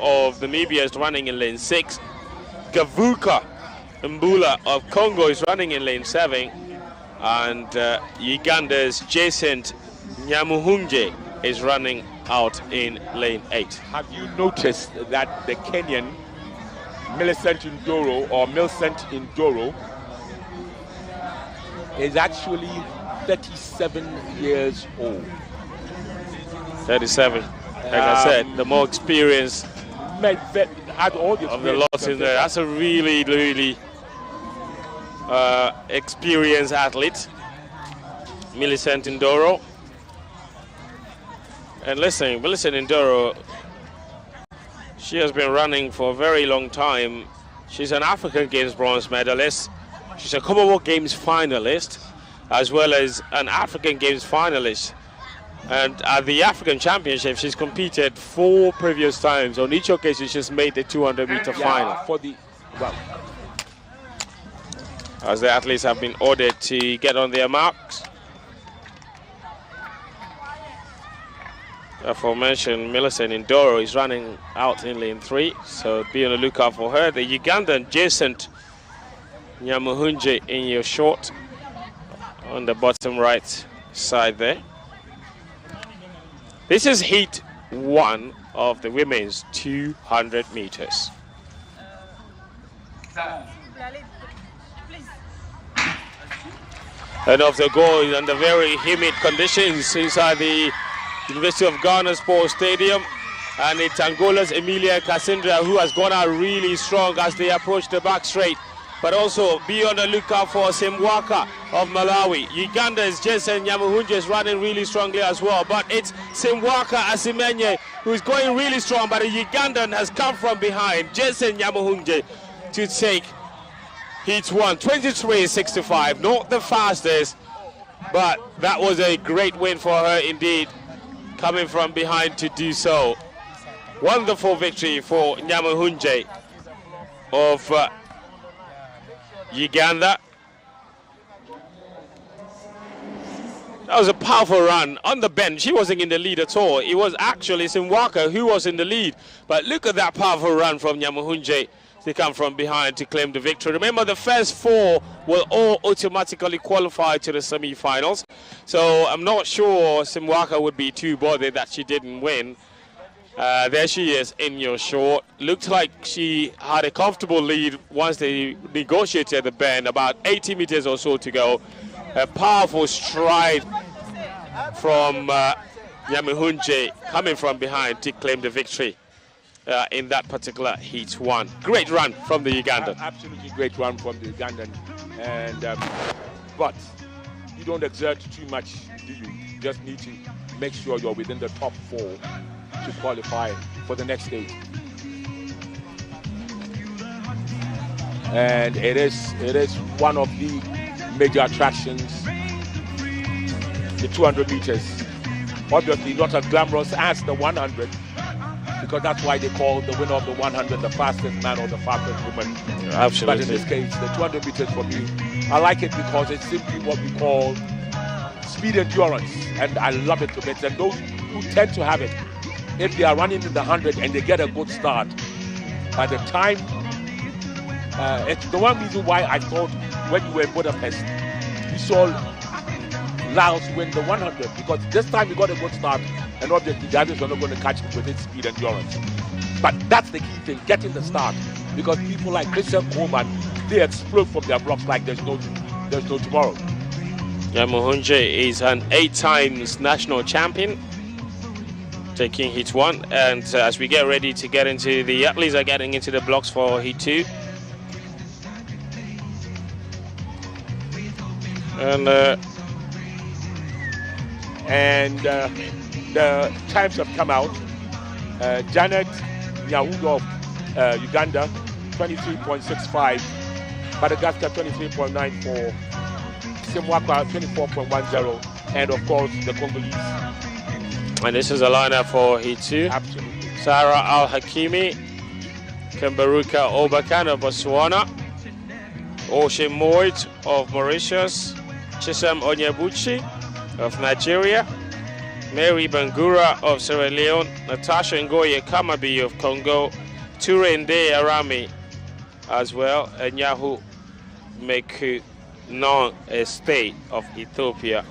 of Namibia is running in lane 6. Gavuka Mbula of Congo is running in lane 7. And Uganda's Jason Nyamuhunje is running out in lane 8. Have you noticed that the Kenyan Millicent Indoro is actually 37 years old? 37. Like I said, the more experience had all the of the lots in there. That's a really, really experienced athlete, Millicent Indoro. And listen, Millicent Indoro, she has been running for a very long time. She's an African Games bronze medalist. She's a Commonwealth Games finalist, as well as an African Games finalist. And at the African Championship, she's competed 4 previous times. On each occasion, she's made the 200-meter final. As the athletes have been ordered to get on their marks. Aforementioned Millicent Indoro is running out in lane 3, so be on the lookout for her. The Ugandan Jason Nyamuhunje in your short on the bottom right side there. This is heat 1 of the women's 200 meters. And off the goal under very humid conditions inside the University of Ghana Sports Stadium. And it's Angola's Emilia Cassandra who has gone out really strong as they approach the back straight. But also be on the lookout for Simwaka of Malawi. Uganda's Jason Nyamuhunje is running really strongly as well. But it's Simwaka Asimenye who's going really strong. But the Ugandan has come from behind. Jason Nyamuhunje to take heat 1, 23:65. Not the fastest, but that was a great win for her indeed, coming from behind to do so. Wonderful victory for Nyamuhunje of Uganda. That was a powerful run on the bench. He wasn't in the lead at all. It was actually Simwaka who was in the lead. But look at that powerful run from Nyamuhunje to come from behind to claim the victory. Remember, the first 4 will all automatically qualify to the semi-finals. So I'm not sure Simwaka would be too bothered that she didn't win. There she is in your short. Looked like she had a comfortable lead once they negotiated the bend, about 80 meters or so to go. A powerful stride from Nyamuhunje coming from behind to claim the victory in that particular heat 1. Great run from the Ugandan. Absolutely great run from the Ugandan. And but you don't exert too much, do you? You just need to make sure you're within the top 4 to qualify for the next stage. And it is one of the major attractions, the 200 meters. Obviously not as glamorous as the 100, because that's why they call the winner of the 100 the fastest man or the fastest woman. Absolutely. But in this case, the 200 meters for me, I like it because it's simply what we call speed endurance, and I love it to bits. And those who tend to have it, if they are running in the 100 and they get a good start, by the time, it's the one reason why I thought when you were in Budapest, you saw Laos win the 100, because this time you got a good start, and obviously the others are not going to catch him with his speed endurance. But that's the key thing, getting the start, because people like Christian Coleman, they explode from their blocks like there's no tomorrow. Nyamuhunje is an 8 times national champion, taking heat 1, and as we get ready to get into the athletes are getting into the blocks for heat 2. And the times have come out. Janet Nyawugo of Uganda, 23.65. Madagascar, 23.94. Simwaka, 24.10. And of course, the Congolese. And this is a lineup for heat 2. Absolutely. Sarah Al-Hakimi, Kembaruka Obakan of Botswana, Oshin Moit of Mauritius, Chisam Onyebuchi of Nigeria, Mary Bangura of Sierra Leone, Natasha Ngoye Kamabi of Congo, Turende Arami as well, and Yahu Meku Non State of Ethiopia.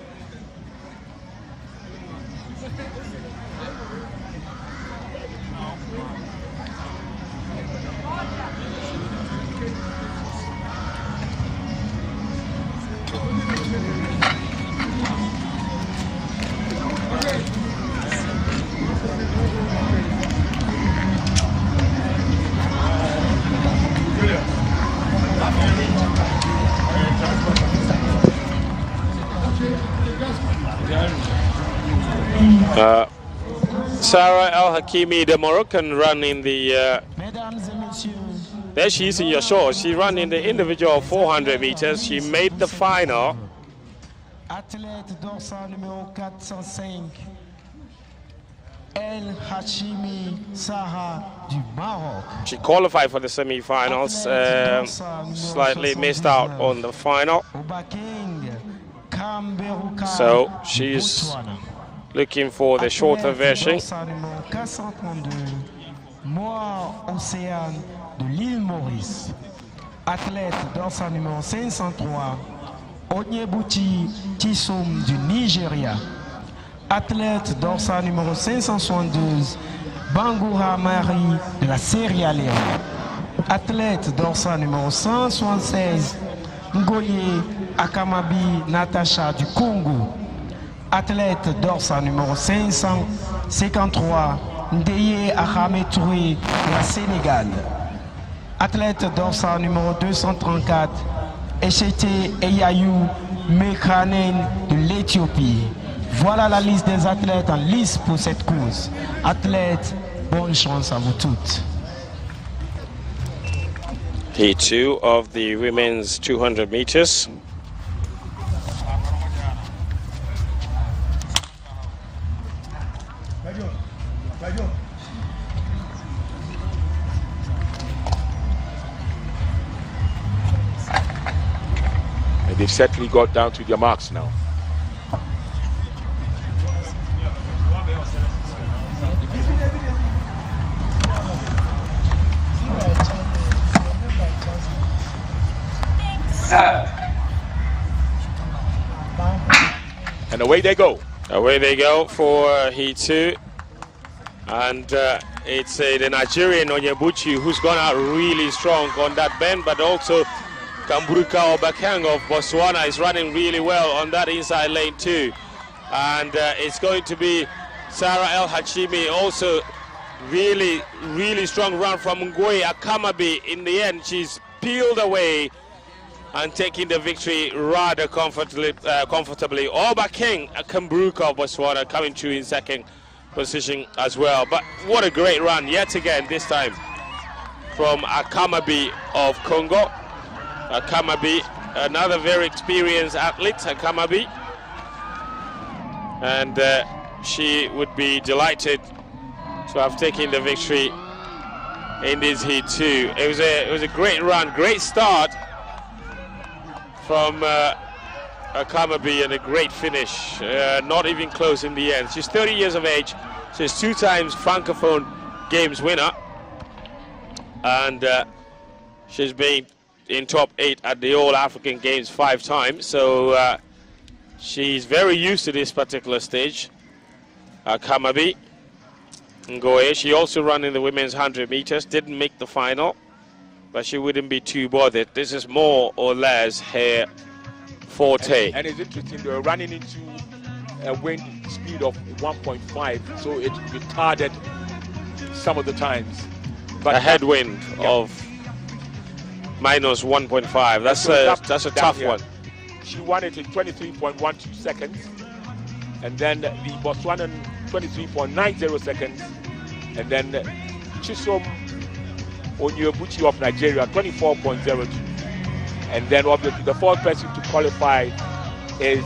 Sarah El Hakimi, the Moroccan, running the. There she is in your show. She ran in the individual 400 meters. She made the final. Athlète dorsal numéro 405, El Hachimi Sarah du Maroc. She qualified for the semi-finals, slightly missed out on the final. So she's looking for the shorter version. Océane de l'île Maurice. Athlète dorsal numéro 503, Onyebuchi Tisom du Nigeria. Athlète dorsal numéro 572, Bangoura Marie de la Sierra Leone. Athlète dorsal numéro 176, Ngoye Akamabi Natacha du Congo. Athlète dorsal numéro 553, Ndeye Ahame Touré de la Sénégal. Athlète dorsal numéro 234, Echete Eyayou Mekhanen de l'Éthiopie. Voilà la liste des athlètes en lice pour cette course. Athlètes, bonne chance à vous toutes. Heat 2 of the women's 200 meters. And they've certainly got down to their marks now. And away they go. Away they go for Heat 2. And it's the Nigerian Onyebuchi who's gone out really strong on that bend, but also Kamburuka Obakang of Botswana is running really well on that inside lane too. And it's going to be Sarah El Hachimi also really strong run from Ngoye Akamabi. In the end, she's peeled away and taking the victory rather comfortably. Obakang Kamburuka of Botswana coming through in second position as well. But what a great run yet again, this time from Akamabi of Congo. Akamabi, another very experienced athlete, Akamabi, and she would be delighted to have taken the victory in this heat too. It was a great run, great start from Akamabi, and a great finish. Not even close in the end. She's 30 years of age. She's 2 times Francophone Games winner, and she's been in top 8 at the All African Games 5 times, so she's very used to this particular stage. Kamabi Ngoye, she also ran in the women's 100 meters, didn't make the final, but she wouldn't be too bothered. This is more or less her forte. And it's interesting, they're running into a wind speed of 1.5, so it retarded some of the times. But a headwind of minus 1.5. That's a tough one. She won it in 23.12 seconds, and then the Botswanan 23.90 seconds, and then Chisom Onyebuchi of Nigeria 24.02, and then obviously the 4th person to qualify is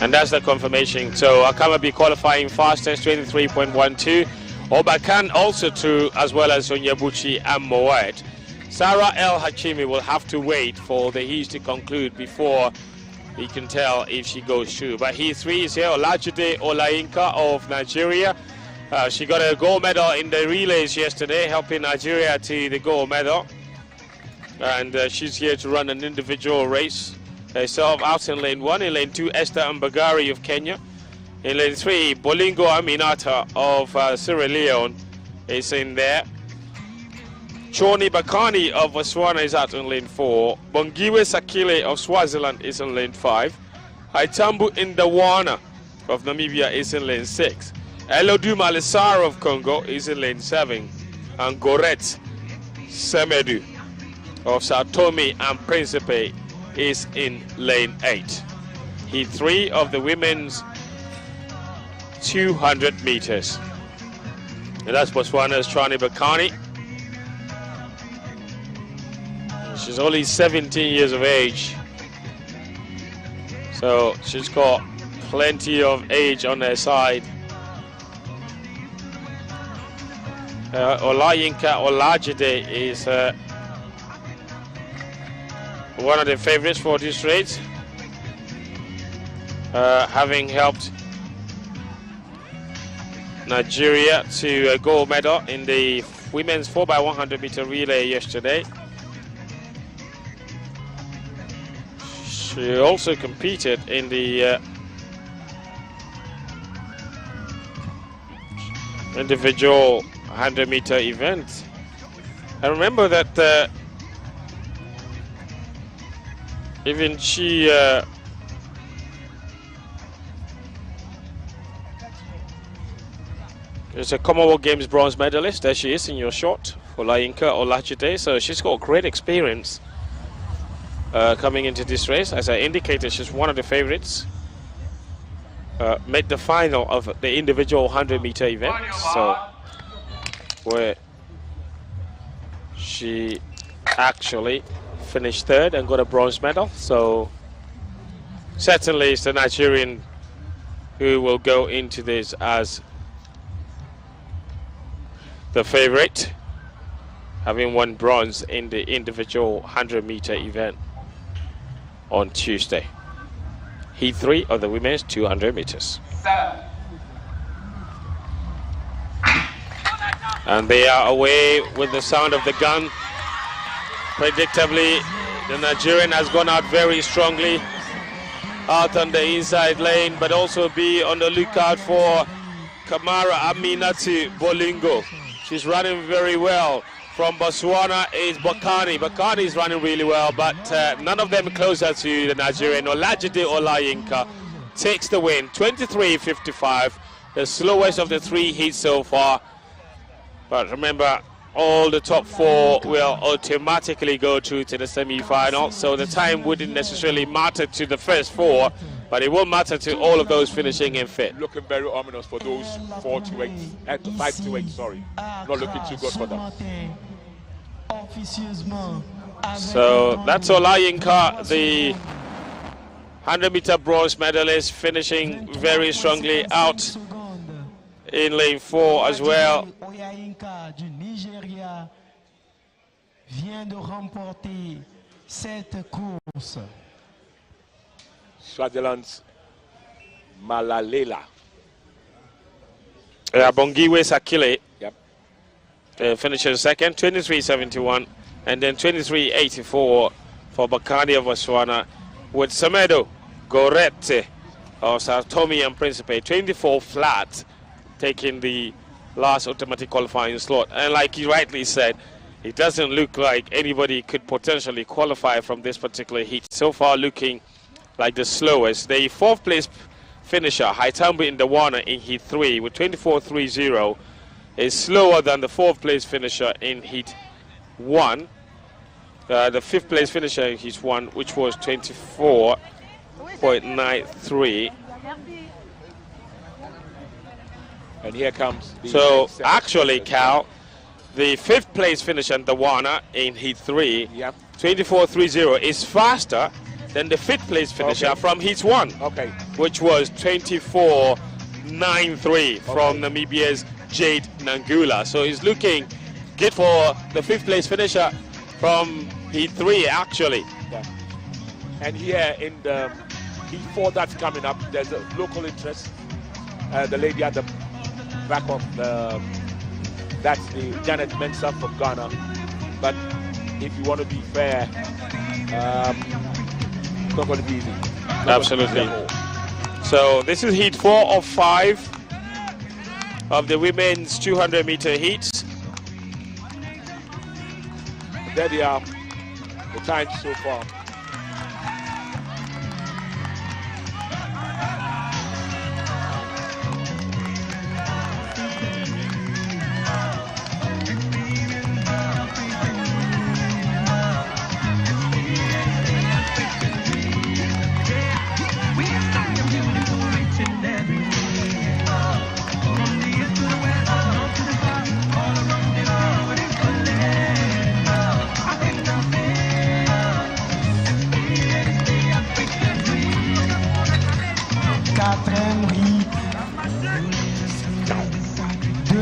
and that's the confirmation. So Akamabi qualifying fastest 23.12. Obakan also through, as well as Onyebuchi and Moet. Sarah El Hachimi will have to wait for the heats to conclude before we can tell if she goes through. But heat 3 is here. Olajide Olayinka of Nigeria. She got a gold medal in the relays yesterday, helping Nigeria to the gold medal. And she's here to run an individual race herself out in lane 1. In lane 2, Esther Mbagari of Kenya. In lane 3, Bolingo Aminata of Sierra Leone is in there. Choni Bakani of Botswana is out in lane 4. Bongiwe Sakile of Swaziland is in lane 5. Haitambu Indawana of Namibia is in lane 6. Elodou Malissar of Congo is in lane 7. And Goret Semedu of Sao Tome and Principe is in lane 8. Heat 3 of the women's 200 meters. And that's Botswana's Chani Bakani. She's only 17 years of age. So she's got plenty of age on her side. Olayinka Olajide is one of the favorites for this race, having helped Nigeria to a gold medal in the women's 4x100 meter relay yesterday. She also competed in the individual 100 meter event. I remember that even she is a Commonwealth Games bronze medalist. There she is in your shot, Olayinka Olajide. So she's got great experience coming into this race. As I indicated, she's one of the favorites. Made the final of the individual 100 meter event, so where she actually finished third and got a bronze medal. So certainly it's the Nigerian who will go into this as the favorite, having won bronze in the individual 100 meter event on Tuesday. Heat 3 of the women's 200 meters. And they are away with the sound of the gun. Predictably, the Nigerian has gone out very strongly out on the inside lane, but also be on the lookout for Kamara Aminatu Bolingo. She's running very well. From Botswana is Bakani. Bakani is running really well, but none of them closer to the Nigerian. Olajide Olayinka takes the win, 23.55, the slowest of the 3 heats so far. But remember, all the top 4 will automatically go through to the semi-final, so the time wouldn't necessarily matter to the first 4, but it will matter to all of those finishing in fifth. Looking very ominous for those 4 to 8, 5 to 8, sorry. Not looking too good for them. So that's Olayinka, the 100 meter bronze medalist, finishing very strongly out in lane 4 as well. Swaziland's Malalela. Bongiwe Sakile Yep. finishes second, 23.71, and then 23.84 for Bakani of Botswana, with Semedo Gorete of Sao Tome and Principe, 24 flat, taking the last automatic qualifying slot. And like you rightly said, it doesn't look like anybody could potentially qualify from this particular heat. So far looking like the slowest. The 4th place finisher, Haitambu Indawana, in Heat 3 with 24.30 is slower than the 4th place finisher in Heat 1. The 5th place finisher in Heat 1, which was 24.93. And here comes the so actually, Cal, the 5th place finisher, Ndawana, in Heat 3, 24.30 is faster than the 5th place finisher from Heat 1, which was 24.93 from Namibia's Jade Nangula. So he's looking good for the 5th place finisher from Heat 3, actually. And here in the Heat 4 that's coming up. There's a local interest. The lady at the back of that's the Janet Mensah from Ghana. But if you want to be fair, it's not going to be easy. Absolutely. So this is heat 4 of 5 of the women's 200-meter heats. There they are, the times so far.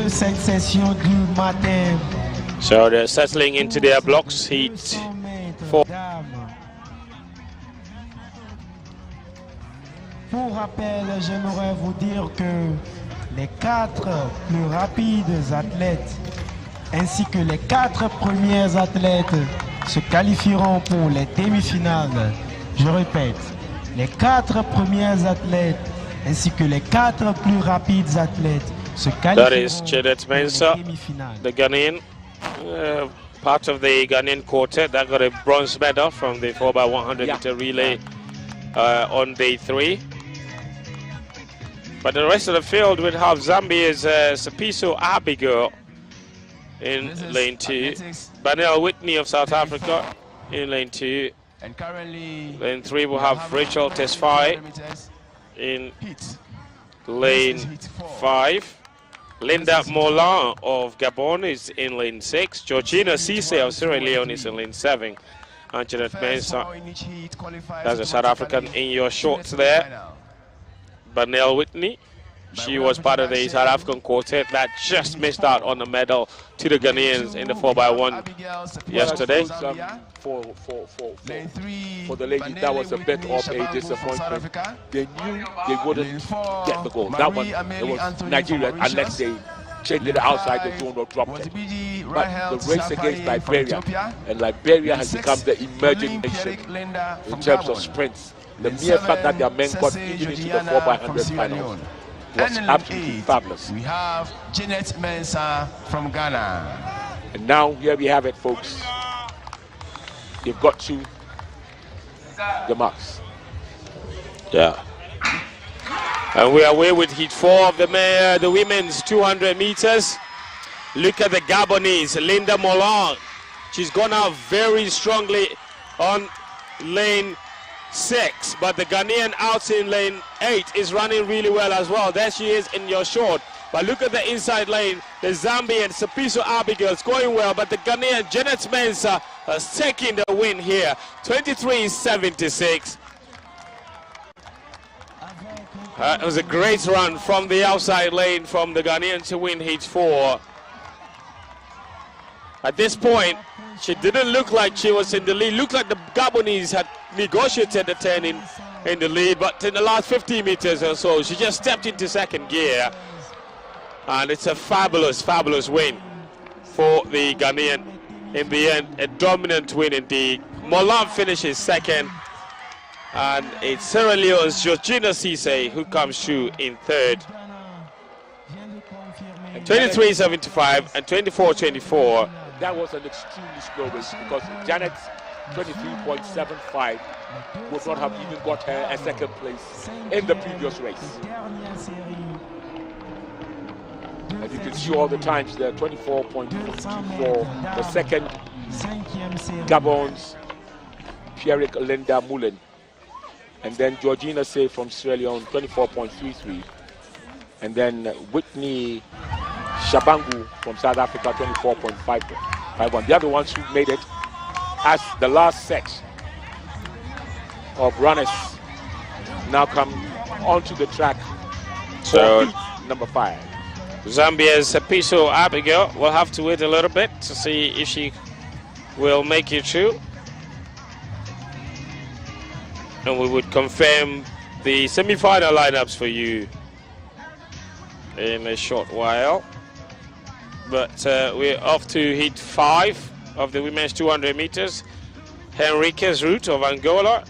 Cette session du matin. So they're settling into their blocks, heat 4. Pour rappel, j'aimerais vous dire que les 4 plus rapides athlètes ainsi que les 4 premiers athlètes se qualifieront pour les demi-finales. Je répète, les 4 premiers athlètes ainsi que les 4 plus rapides athlètes. That is Janet Mensah, the Ghanaian, part of the Ghanaian quartet that got a bronze medal from the 4x100 meter relay on day 3. But the rest of the field would have Zambia's Sapiso Abigail in lane 2, Banel Whitney of South Africa in lane 2, and currently lane 3 will have Rachel Tesfaye in lane 5. Linda Molan of Gabon is in lane 6. Georgina Cisse of Sierra Leone is in lane 7. And Janet Mensah, that's a South African in your shorts there. Banel Whitney, she was part of the South African quartet that just missed out on the medal to the Ghanaians in the 4x1 yesterday. For the ladies, that was a bit of a disappointment. They knew they wouldn't get the goal. That one, it was Nigeria, unless they changed it outside the zone or dropped it. But the race against Liberia, and Liberia has become the emerging nation in terms of sprints. The mere fact that their men got even into the 4x100 finals was absolutely fabulous. We have Janet Mensah from Ghana. And now here we have it, folks. They've got to the marks. Yeah. And we are away with heat 4 of the women's 200 meters. Look at the Gabonese, Linda Molan. She's gone out very strongly on lane 6, but the Ghanaian out in lane 8 is running really well as well. There she is in your short. But look at the inside lane. The Zambian Sapiso Abigail is going well, but the Ghanaian Janet Mensah has taken the win here. 23.76. It was a great run from the outside lane from the Ghanaian to win heat 4. At this point, she didn't look like she was in the lead. Looked like the Gabonese had negotiated the turn in the lead, but in the last 50 meters or so, she just stepped into second gear. And it's a fabulous, fabulous win for the Ghanaian. In the end, a dominant win indeed. Molan finishes second. And it's Sierra Leone's Georgina Cisse who comes through in third. 23.75 and 24.24. That was an extremely slow race because Janet's 23.75 would not have even got her a second place in the previous race. And you can see all the times there, 24.54, the second, Gabon's Pierrick Linda Moulin. And then Georgina Say from Sierra Leone, 24.33. And then Whitney Shabangu from South Africa, 24.51. The other ones who made it as the last set of runners now come onto the track. So number 5. Zambia's Sapiso Abigail will have to wait a little bit to see if she will make it through. And we would confirm the semi-final lineups for you in a short while. But we're off to heat 5 of the women's 200 meters. Henriquez Root of Angola,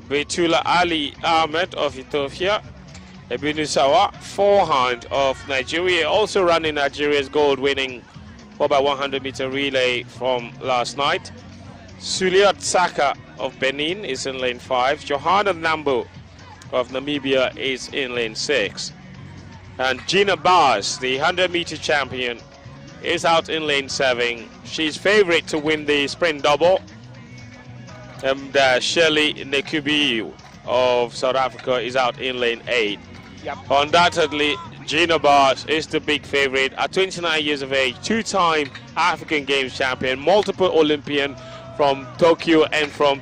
Betula Ali Ahmed of Ethiopia, Ebinusawa Forehand of Nigeria, also running Nigeria's gold-winning 4x100 meter relay from last night. Suliat Saka of Benin is in lane 5. Johanna Nambo of Namibia is in lane 6. And Gina Bars, the 100 meter champion, is out in lane 7. She's favorite to win the sprint double. And Shirley Nekubi of South Africa is out in lane 8. Yep. Undoubtedly, Gina Bars is the big favorite at 29 years of age, 2-time African Games champion, multiple Olympian from Tokyo and from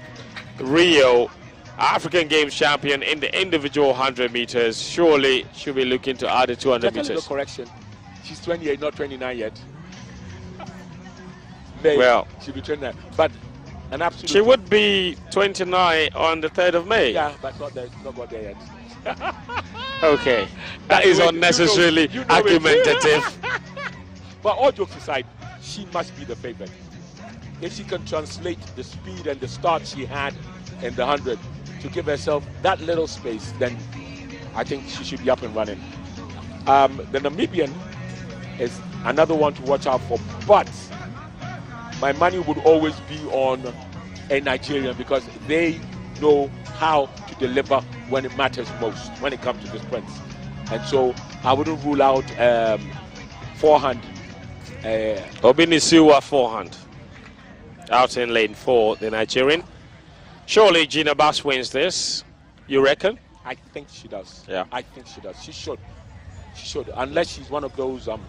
Rio, African Games champion in the individual 100 meters. Surely she'll be looking to add the 200 meters. No correction. She's 28, not 29 yet. May, well, she'll be 29. But an absolute. She would be 29 on the 3rd of May. Yeah, but not got there yet. Okay, that is unnecessarily argumentative. But all jokes aside, she must be the favorite. If she can translate the speed and the start she had in the 100 to give herself that little space, then I think she should be up and running. The Namibian is another one to watch out for, but my money would always be on a Nigerian because they know how to deliver when it matters most, when it comes to the sprints. And so I wouldn't rule out forehand. Obinisuwa forehand. Out in lane 4, the Nigerian. Surely Gina Bass wins this, you reckon? I think she does. Yeah. I think she does. She should. She should. Unless she's one of those, how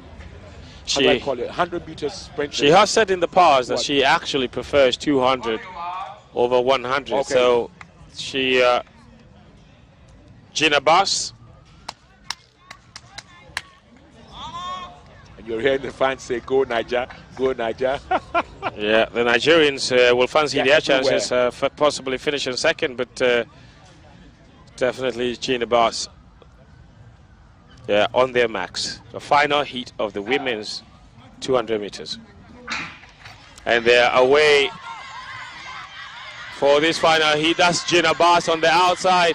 She- do I call it, 100 meter sprinters. She has said in the past that What? she actually prefers 200 over 100. Okay. So she, Gina Bass, And you're hearing the fans say, go Niger, go Niger. yeah, the Nigerians will fancy Yeah, their everywhere. chances for possibly finishing second, but definitely Gina Bass, yeah, on their max. The final heat of the women's 200 meters. And they're away for this final heat. That's Gina Bass on the outside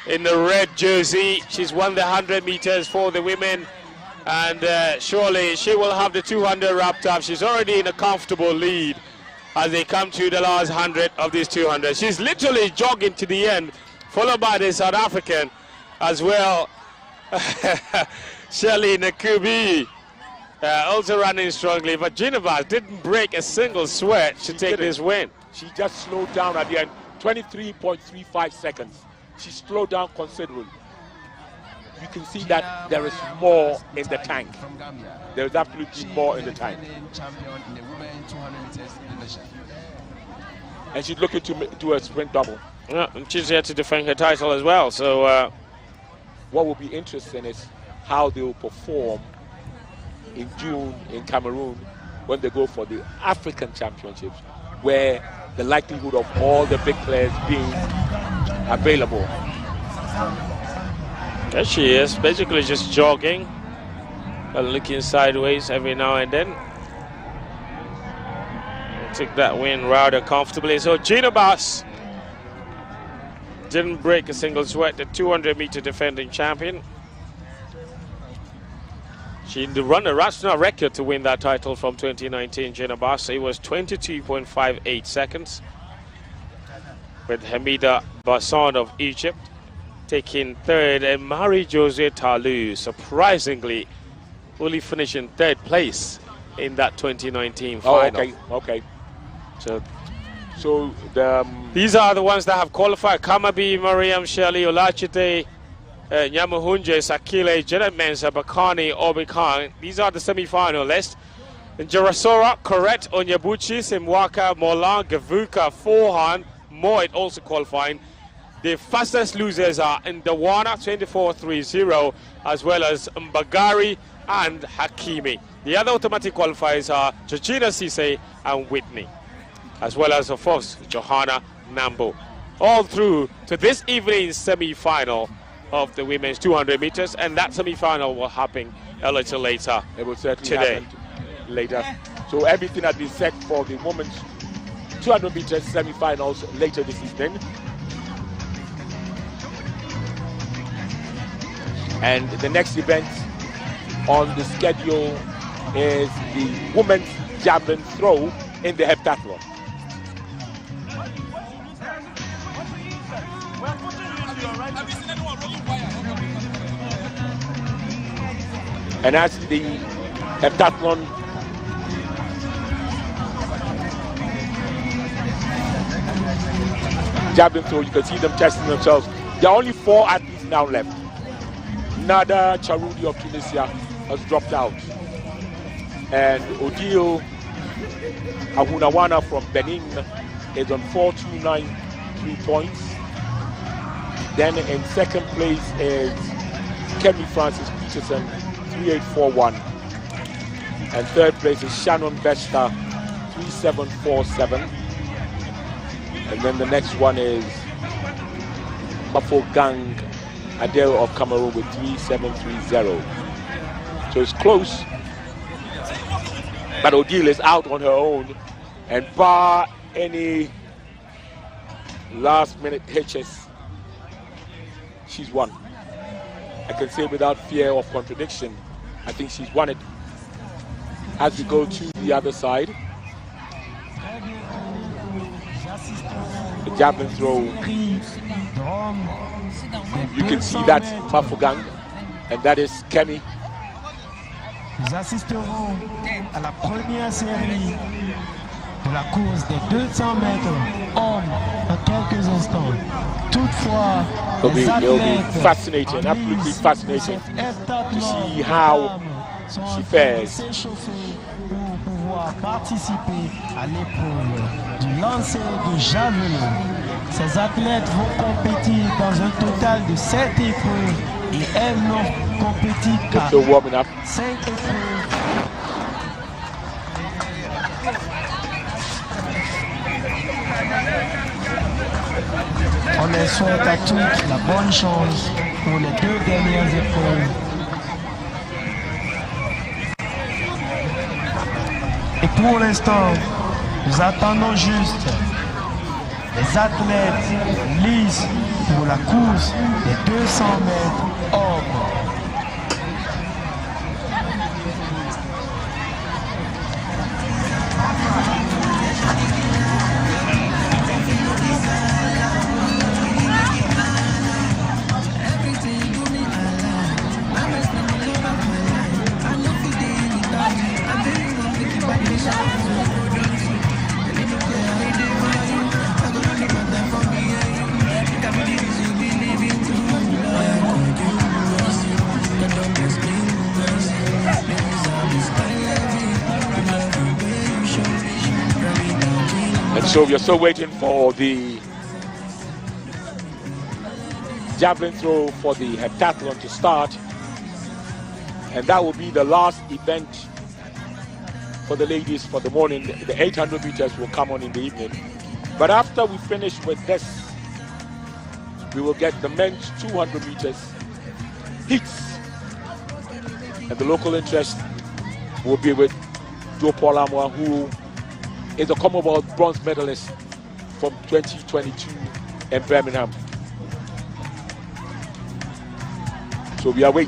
in the red jersey. She's won the 100 meters for the women, and surely she will have the 200 wrapped up. She's already in a comfortable lead as they come to the last 100 of these 200. She's literally jogging to the end, followed by the South African as well. Shirley Nekubi also running strongly, but Gina Bass didn't break a single sweat to take this win. She just slowed down at the end, 23.35 seconds. She slowed down considerably. You can see that there is more in the tank. There is absolutely more in the tank. And she's looking to do a sprint double. Yeah, and she's here to defend her title as well. So What will be interesting is how they will perform in June in Cameroon when they go for the African Championships, where the likelihood of all the big players being available. there she is, basically just jogging and looking sideways every now and then. Took that win rather comfortably. So Gina Bass didn't break a single sweat, the 200 meter defending champion. She run a national record to win that title from 2019, Gina Bass. It was 22.58 seconds, with Hamida Bassan of Egypt taking third, and Marie-José Talou surprisingly only finishing third place in that 2019 final. Oh, okay. So the these are the ones that have qualified: Kamabi, Mariam, Shelley, Olachite, Nyamuhunje, Sakile, Janet Mensah, Bakani, Obi Khan. These are the semi-finalists. In Jarasora, Correct, Onyebuchi, Simwaka, Molan, Gavuka, Forhan, Moit also qualifying. The fastest losers are Ndawana 24.30, as well as Mbagari and Hakimi. The other automatic qualifiers are Georgina Cisse and Whitney, as well as, of course, Johanna Nambo. all through to this evening's semi-final of the women's 200 meters, and that semi-final will happen a little later. It will certainly today. happen later. So everything has been set for the women's 200 meters semi-finals later this evening. And the next event on the schedule is the women's javelin throw in the heptathlon. And as the heptathlon javelin throw, you can see them testing themselves. There are only 4 athletes now left. Nada Charudi of Tunisia has dropped out. And Odile Ahunawana from Benin is on 4.293 points. Then in second place is Kemi Francis Peterson, 3.841. And third place is Shannon Besta, 3.747. And then the next one is Mafogang Adele of Cameroon with 3.730. So it's close. But Odile is out on her own. And bar any last minute hitches, she's won. I can say without fear of contradiction, I think she's won it. As we go to the other side, the javelin throw, you can see that's Mafogang, and that is Kemi. Nous assisterons à la première série de la course des 200 mètres hommes dans quelques instants. Toutefois, It'll be fascinating, absolutely fascinating to see how she fares. Pour pouvoir participer à l'épreuve du lancer de javelin. Ces athlètes vont compétir dans un total de 7 épreuves et elles n'ont compétit qu'à 5 épreuves. On les souhaite à toutes la bonne chance pour les 2 dernières épreuves. Et pour l'instant, nous attendons juste les athlètes lisses pour la course des 200 mètres hommes. So we are still waiting for the javelin throw for the heptathlon to start, and that will be the last event for the ladies for the morning. The 800 meters will come on in the evening, but after we finish with this, we will get the men's 200 meters heats, and the local interest will be with Joe Paul Amwa, who is a Commonwealth bronze medalist from 2022 in Birmingham. So we await.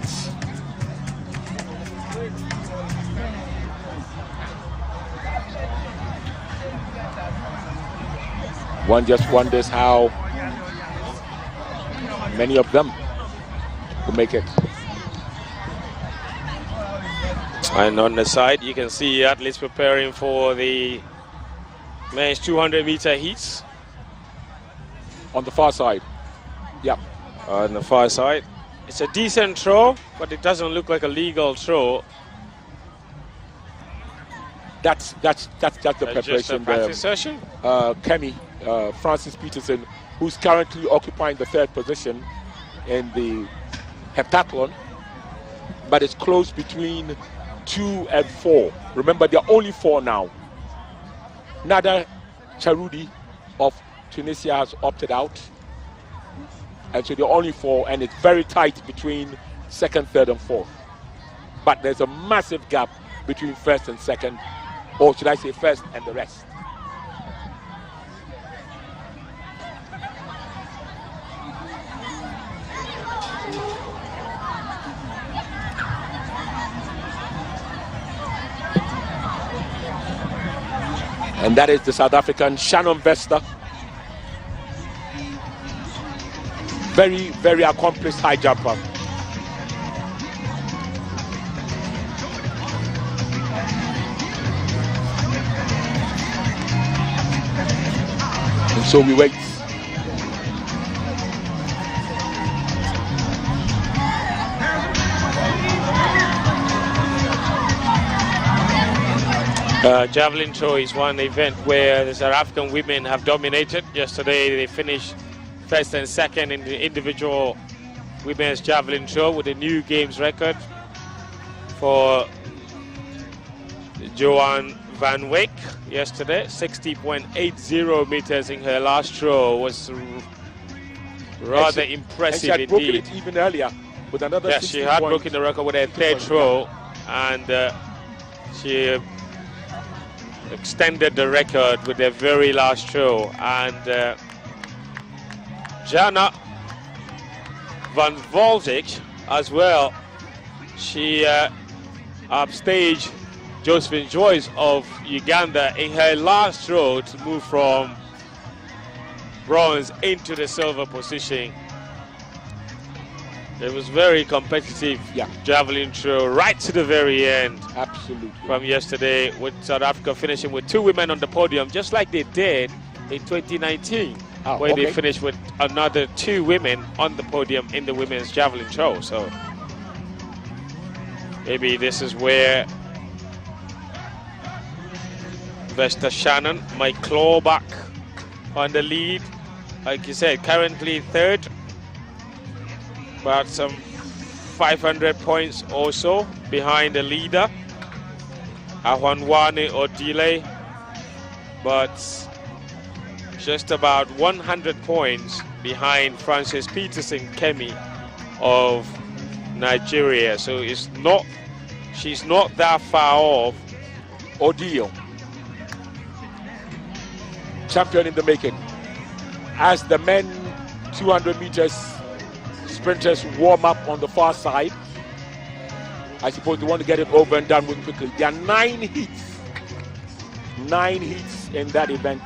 One just wonders how many of them will make it. And on the side, you can see athletes preparing for the men's 200-meter heats. On the far side. Yeah. On the far side. It's a decent throw, but it doesn't look like a legal throw. That's the preparation. Just a practice session. Kemi Francis Peterson, who's currently occupying the 3rd position in the heptathlon, but it's close between 2 and 4. Remember, there are only 4 now. Nada Charudi of Tunisia has opted out. And so there are only 4, and it's very tight between second, third, and fourth. But there's a massive gap between first and second, or should I say first and the rest. And that is the South African Shannon Vester. Very, very accomplished high jumper. And so we wait. Javelin throw is one event where the South African women have dominated. Yesterday they finished first and second in the individual women's javelin throw with a new games record for Joanne Van Wyk yesterday. 60.80 meters in her last throw was rather impressive and she had broken indeed. it even earlier with another. Yes, she had broken the record with her third throw, and she extended the record with their very last throw. And Jana van Volzig as well, she upstaged Josephine Joyce of Uganda in her last throw to move from bronze into the silver position. It was very competitive, javelin throw right to the very end. Absolutely. From yesterday, with South Africa finishing with 2 women on the podium, just like they did in 2019, where they finished with another 2 women on the podium in the women's javelin throw. So maybe this is where Vesta Shannon might claw back on the lead. Like you said, currently third, about some 500 points or so behind the leader, Ahwanwane Odile, but just about 100 points behind Frances Peterson Kemi of Nigeria. So she's not that far off. Odile, champion in the making. As the men 200 meters sprinters warm up on the far side, I suppose they want to get it over and done with quickly. There are 9 heats. 9 heats in that event.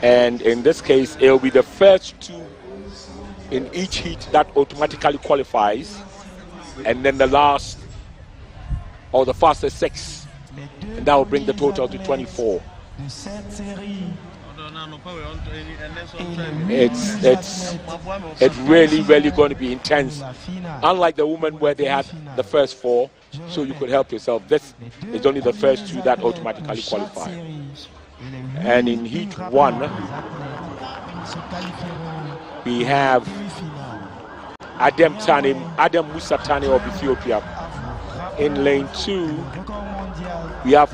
And in this case, it will be the first 2 in each heat that automatically qualifies, and then the last or the fastest 6, and that will bring the total to 24. It's really going to be intense. Unlike the women where they had the first 4, so you could help yourself. This is only the first 2 that automatically qualify. And in heat 1, we have Adam Musa Tani of Ethiopia. In lane 2, we have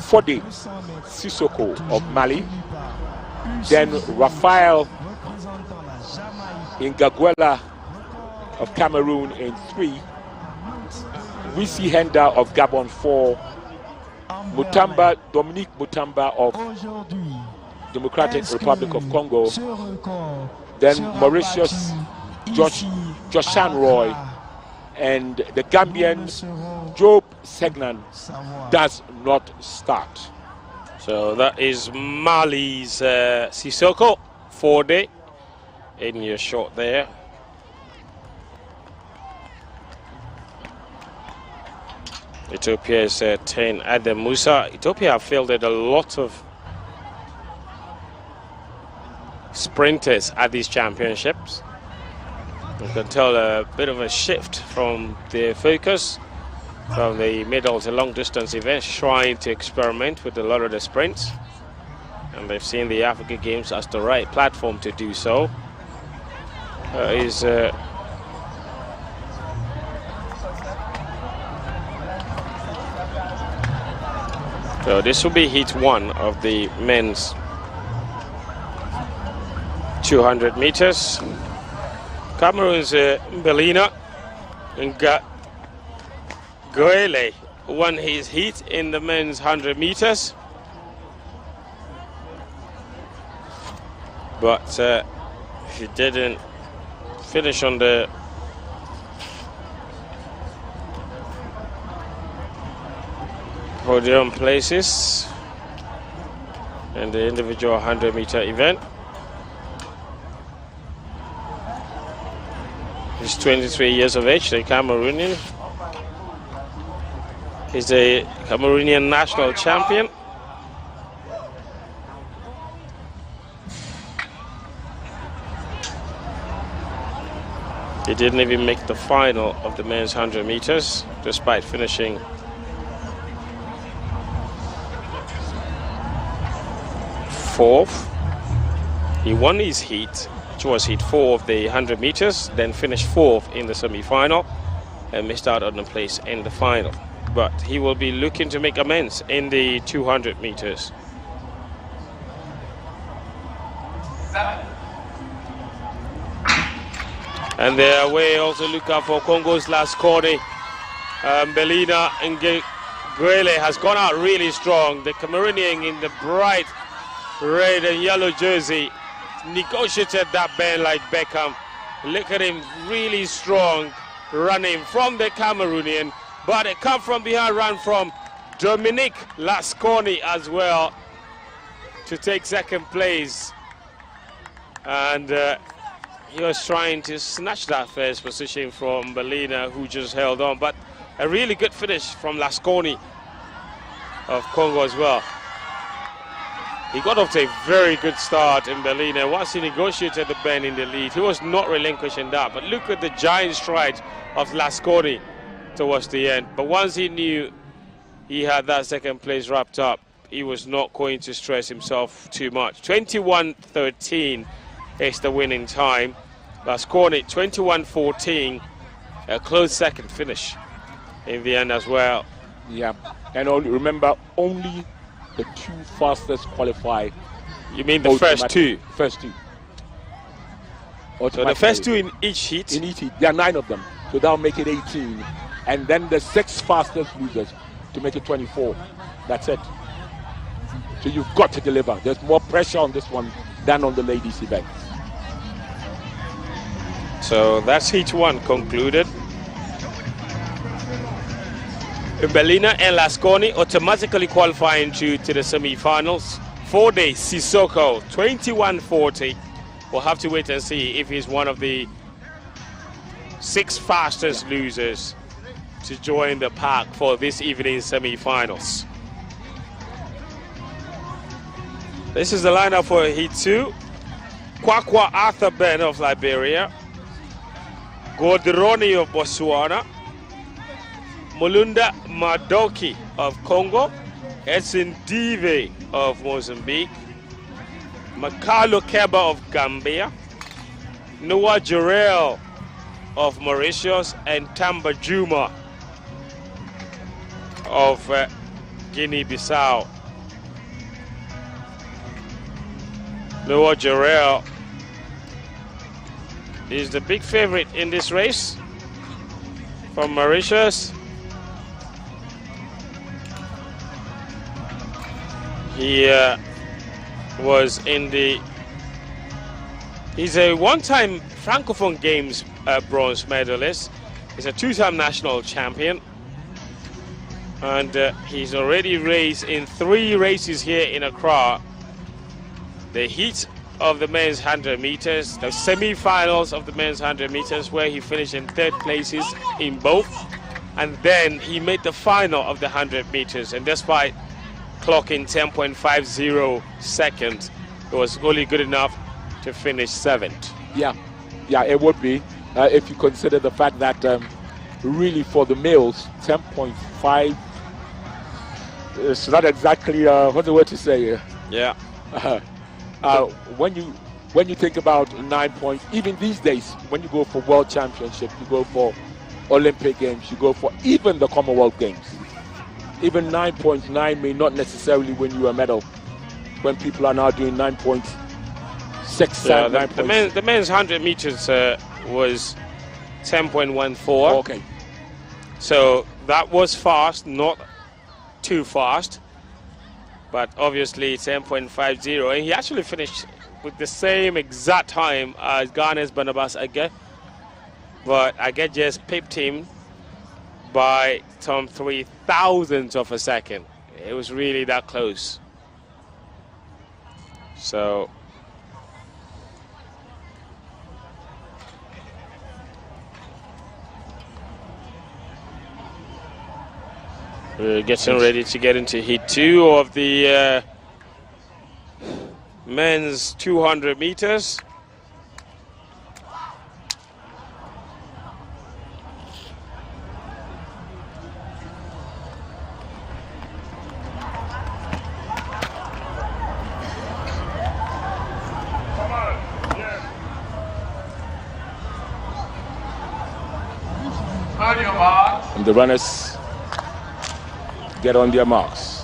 Fode Sissoko of Mali. Then Raphael Ngaguela of Cameroon in 3. Wisi Henda of Gabon 4. Dominique Mutamba of Democratic Republic of Congo. Then Mauritius Joshan Roy, and the Gambian Job Segnan does not start. So that is Mali's Sissoko, 4-day in your shot there. Ethiopia's 10 Adam Musa. Ethiopia have fielded a lot of sprinters at these championships. You can tell a bit of a shift from their focus from the middle to long distance events, trying to experiment with a lot of the sprints. And they've seen the Africa Games as the right platform to do so. Is So this will be heat 1 of the men's 200 meters. Cameroon's Mbelina Goele won his heat in the men's 100 meters. But he didn't finish on the podium places in the individual 100-meter event. He's 23 years of age, the Cameroonian. He's a Cameroonian national champion. He didn't even make the final of the men's 100 meters, despite finishing fourth. He won his heat, which was heat 4 of the 100 meters, then finished 4th in the semi-final and missed out on the place in the final. But he will be looking to make amends in the 200 meters. And their way also look out for Congo's last corner. Mbelina Nguele has gone out really strong. The Cameroonian in the bright red and yellow jersey negotiated that bend like Beckham. Look at him, really strong, running from the Cameroonian. But a come from behind run from Dominique Lasconi as well to take second place. And he was trying to snatch that first position from Mbelina, who just held on. But a really good finish from Lasconi of Congo as well. He got off to a very good start in Mbelina. Once he negotiated the bend in the lead, he was not relinquishing that. But look at the giant stride of Lasconi towards the end. But once he knew he had that second place wrapped up, he was not going to stress himself too much. 21:13 is the winning time. Lasconi 21:14, a close second finish in the end as well. Yeah, and remember, only the 2 fastest qualify. You mean the first 2? First 2. So the first 2 in each heat? In each heat. There are 9 of them. So that'll make it 18. And then the 6 fastest losers to make it 24. That's it. So you've got to deliver. There's more pressure on this one than on the ladies' event. So that's heat 1 concluded. Mbelina and Lasconi automatically qualifying to the semi-finals. 4-day Sissoko 21:40. We'll have to wait and see if he's one of the 6 fastest losers to join the pack for this evening's semi-finals. This is the lineup for heat 2. Kwakwa Arthur Ben of Liberia, Godroni of Botswana, Mulunda Madoki of Congo, Edson Dive of Mozambique, Makalo Keba of Gambia, Noah Jarrell of Mauritius, and Tamba Juma of Guinea-Bissau. Noah Jarrell is the big favorite in this race from Mauritius. He was in the... He's a one-time Francophone Games bronze medalist. He's a 2-time national champion. And he's already raced in 3 races here in Accra. The heat of the men's 100 meters, the semi-finals of the men's 100 meters, where he finished in 3rd places in both. And then he made the final of the 100 meters. And despite clocking 10.50 seconds, it was only good enough to finish 7th. Yeah, it would be if you consider the fact that really for the males, 10.5 is not exactly what's the word to say? Yeah. When you think about 9 points, even these days, when you go for World Championship, you go for Olympic Games, you go for even the Commonwealth Games, even 9.9 may not necessarily win you a medal when people are now doing 9.6. Yeah, the men's 100 meters was 10.14. Okay. So that was fast, not too fast, but obviously 10.50. And he actually finished with the same exact time as Ghana's Barnabas Age, but Age just pipped him by some 0.003 of a second. It was really that close. So we're getting ready to get into heat 2 of the men's 200 meters. And the runners get on their marks.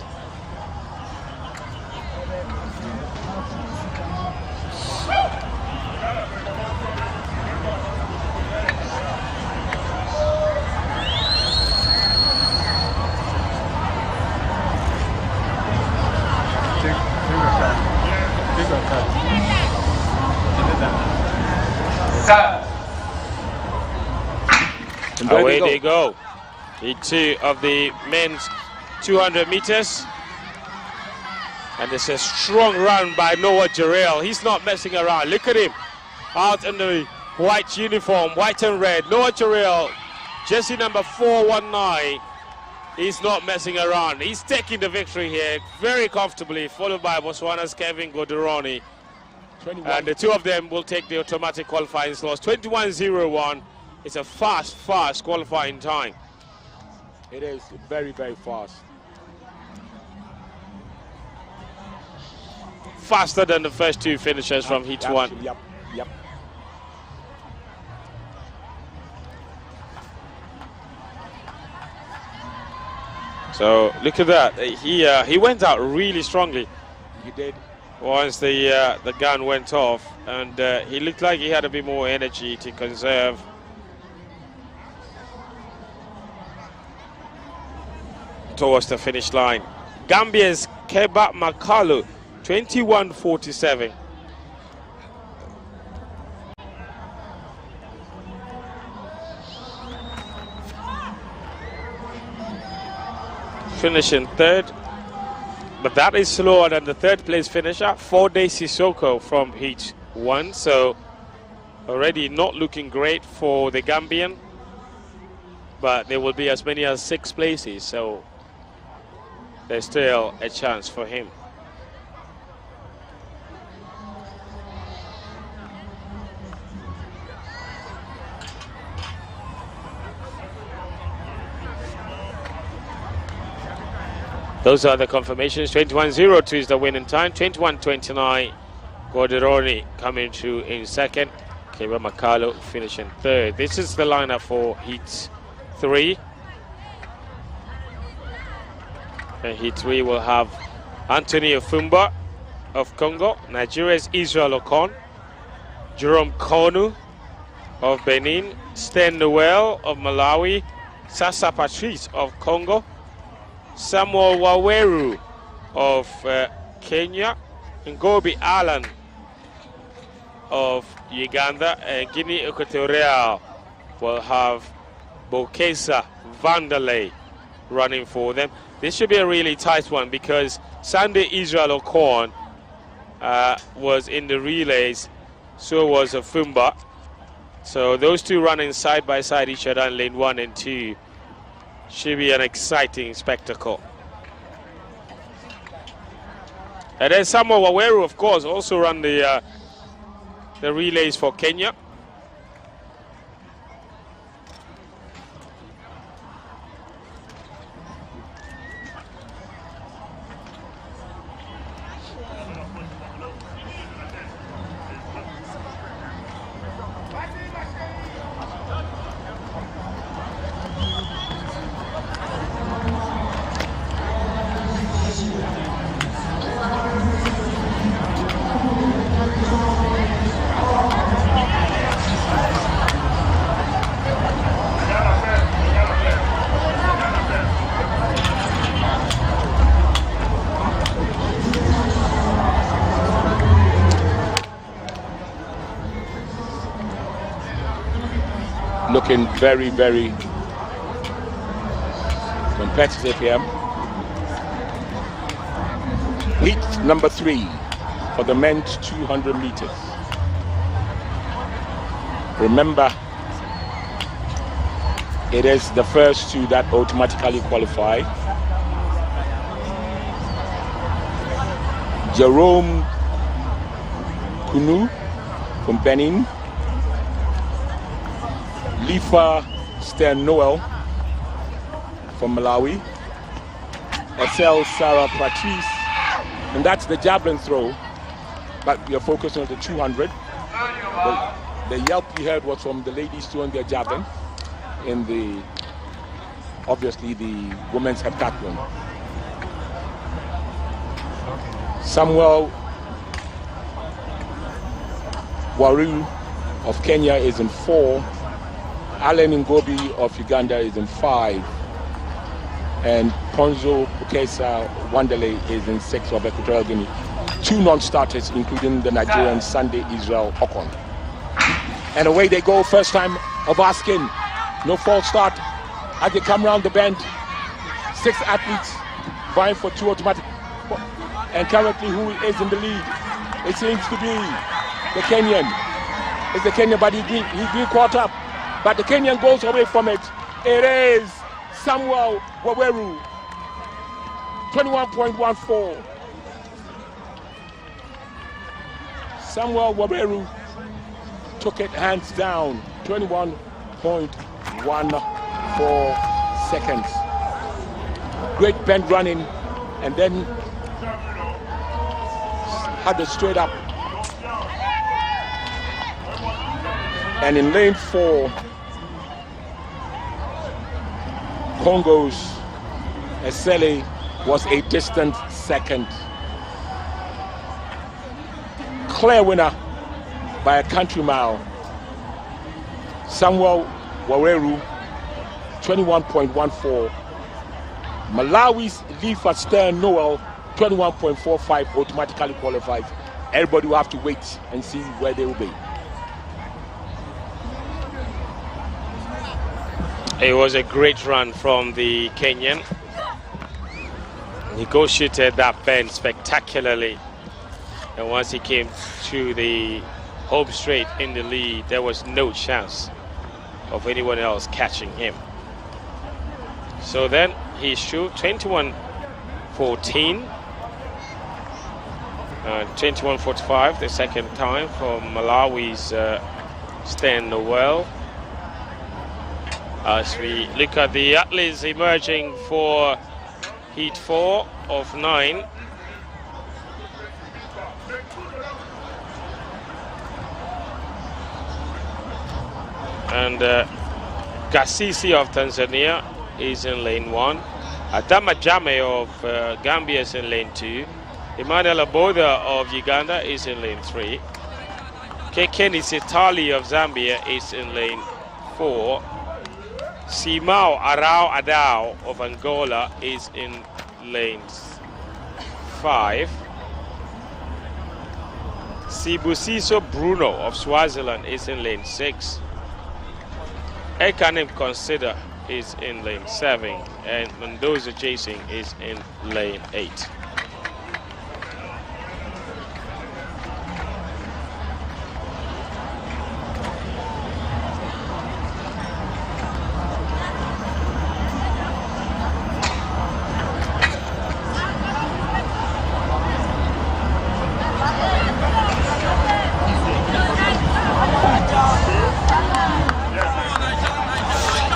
Away they go. Heat 2 of the men's 200 meters. And it's a strong run by Noah Jarrell. He's not messing around. Look at him out in the white uniform, white and red. Noah Jarrell, jersey number 419. He's not messing around. He's taking the victory here very comfortably, followed by Botswana's Kevin Godoroni. And the two of them will take the automatic qualifying slots. 21:01. It's a fast qualifying time. It is very, very fast. Faster than the first two finishers from Heat 1. Yep. So look at that. He went out really strongly. He did. Once the gun went off, and he looked like he had a bit more energy to conserve. Towards the finish line. Gambia's Keba Makalu, 21:47. Finishing third, but that is slower than the third place finisher, 4-Day Sissoko from Heat 1. So already not looking great for the Gambian, but there will be as many as 6 places. So there's still a chance for him. Those are the confirmations. 21:02 is the winning time. 21:29, Godoroni coming through in second. Keba Makalo finishing third. This is the lineup for Heat 3. And Heat 3 will have Anthony Ofumba of Congo, Nigeria's Israel Okon, Jerome Konu of Benin, Sten Noel of Malawi, Sasa Patrice of Congo, Samuel Waweru of Kenya, Ngobi Allen of Uganda, and Guinea Equatorial will have Bokesa Vanderlei running for them. This should be a really tight one because Sunday Israel Okon was in the relays, so was Ofumba. So those two running side by side each other in lane 1 and 2 should be an exciting spectacle. And then Samuel Waweru, of course, also run the relays for Kenya. looking very, very competitive here. Heat number 3 for the men's 200 meters. Remember, it is the first 2 that automatically qualify. Jerome Kunu from Benin, Lifa Stern-Noel from Malawi, Estelle Sarah Patrice, and that's the javelin throw, but we are focusing on the 200. The yelp you heard was from the ladies throwing their javelin in the, obviously, the women's heptathlon. Samuel Waru of Kenya is in 4. Allen Ngobi of Uganda is in 5. And Ponzo Pukesa Wandele is in 6 of Equatorial Guinea. 2 non-starters, including the Nigerian Sunday Israel Okon. And away they go, first time of asking. No false start as they come around the bend. 6 athletes vying for 2 automatic. And currently, who is in the lead? It seems to be the Kenyan. It's the Kenyan, but he's being caught up. But the Kenyan goes away from it. It is Samuel Waweru, 21.14. Samuel Waweru took it hands down, 21.14 seconds. Great bend running, and then had it straight up. And in lane 4, Congo's Esele was a distant second. Clear winner by a country mile. Samuel Waweru, 21.14. Malawi's Lifa Stern-Noel, 21.45, automatically qualified. Everybody will have to wait and see where they will be. It was a great run from the Kenyan. Negotiated that bend spectacularly. And once he came to the home straight in the lead, there was no chance of anyone else catching him. So then he shoot 21.14. 21.45 the second time for Malawi's Stern-Noel. As we look at the athletes emerging for heat 4 of 9. And Gasisi of Tanzania is in lane 1. Adama Jame of Gambia is in lane 2. Emmanuel Aboda of Uganda is in lane 3. Kekeni Sitali of Zambia is in lane 4. Simao Arao Adao of Angola is in lane 5. Sibusiso Bruno of Swaziland is in lane 6. Ekanem Consider is in lane 7. And Mendoza Chasing is in lane 8.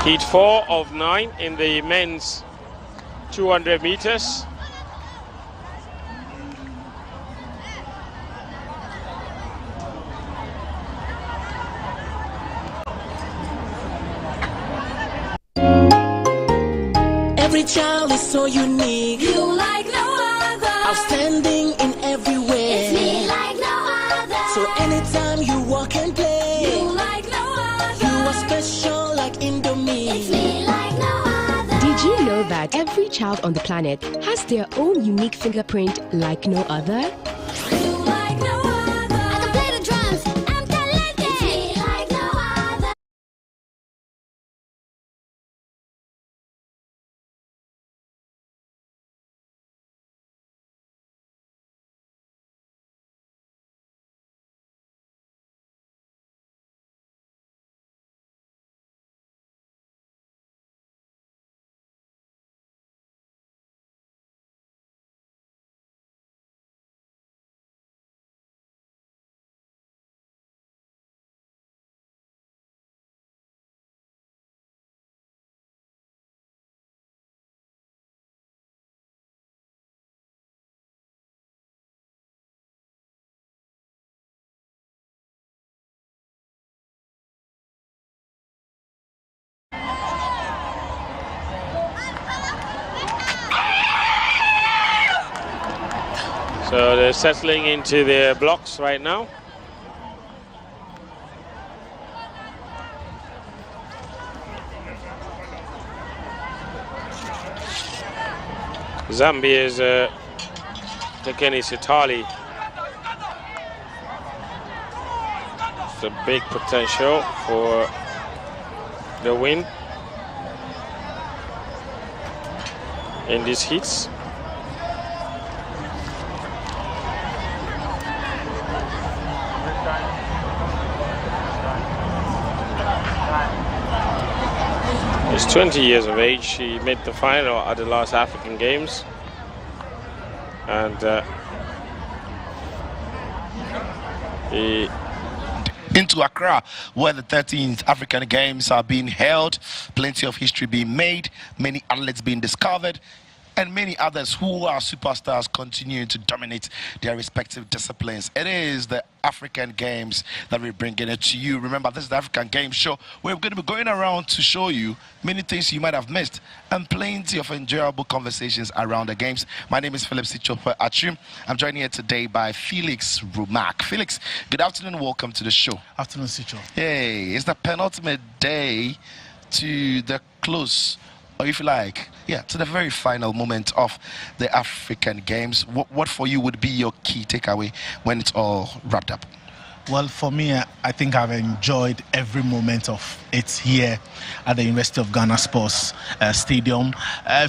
Heat 4 of 9 in the men's 200 meters. Every child is so unique. You like no other. Outstanding in every way. It's me like no other. So anytime you walk and play, You like no other. you are special like Indomie. It's me like no other. Did you know that every child on the planet has their own unique fingerprint like no other? So they're settling into their blocks right now. Zambia's Tekeni Sitali. It's a big potential for the win in these heats. He's 20 years of age. He made the final at the last African Games. And he into Accra, where the 13th African Games are being held. Plenty of history being made, many athletes being discovered, and many others who are superstars continuing to dominate their respective disciplines. It is the African Games that we're bringing it to you. Remember, this is the African Games show. We're going to be going around to show you many things you might have missed and plenty of enjoyable conversations around the games. My name is Philip Sichope Achim. I'm joined here today by Felix Rumak. Felix, good afternoon. Welcome to the show. Afternoon, Sicho. Hey, it's the penultimate day to the close, or if you like, yeah, to the very final moment of the African Games. What for you would be your key takeaway when it's all wrapped up? Well, for me, I think I've enjoyed every moment of it here at the University of Ghana Sports Stadium.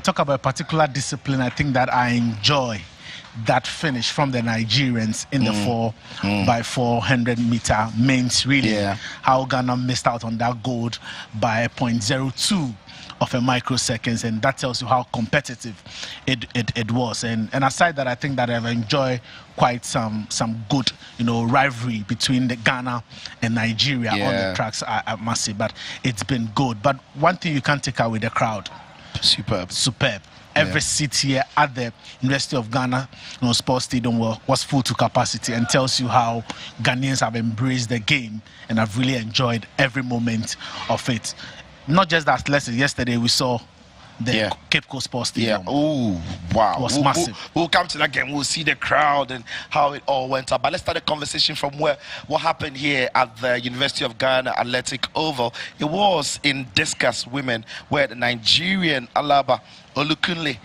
Talk about a particular discipline, I think that I enjoy that finish from the Nigerians in the 4x400 meter mains, really. Yeah. How Ghana missed out on that gold by 0.02 of a microseconds, and that tells you how competitive it was. And aside that, I think that I've enjoyed quite some good, rivalry between the Ghana and Nigeria on the tracks, I must say. But it's been good. But one thing you can't take away, the crowd. Superb. Every seat here at the University of Ghana Sports Stadium was full to capacity, and tells you how Ghanaians have embraced the game and have really enjoyed every moment of it. Not just the athletics. Yesterday we saw the Cape Coast Sports Stadium. Yeah. Oh, wow. It was massive. We'll come to that game. We'll see the crowd and how it all went up. But let's start the conversation from what happened here at the University of Ghana Athletic Oval. It was in discus women, where the Nigerian Alaba Olukunle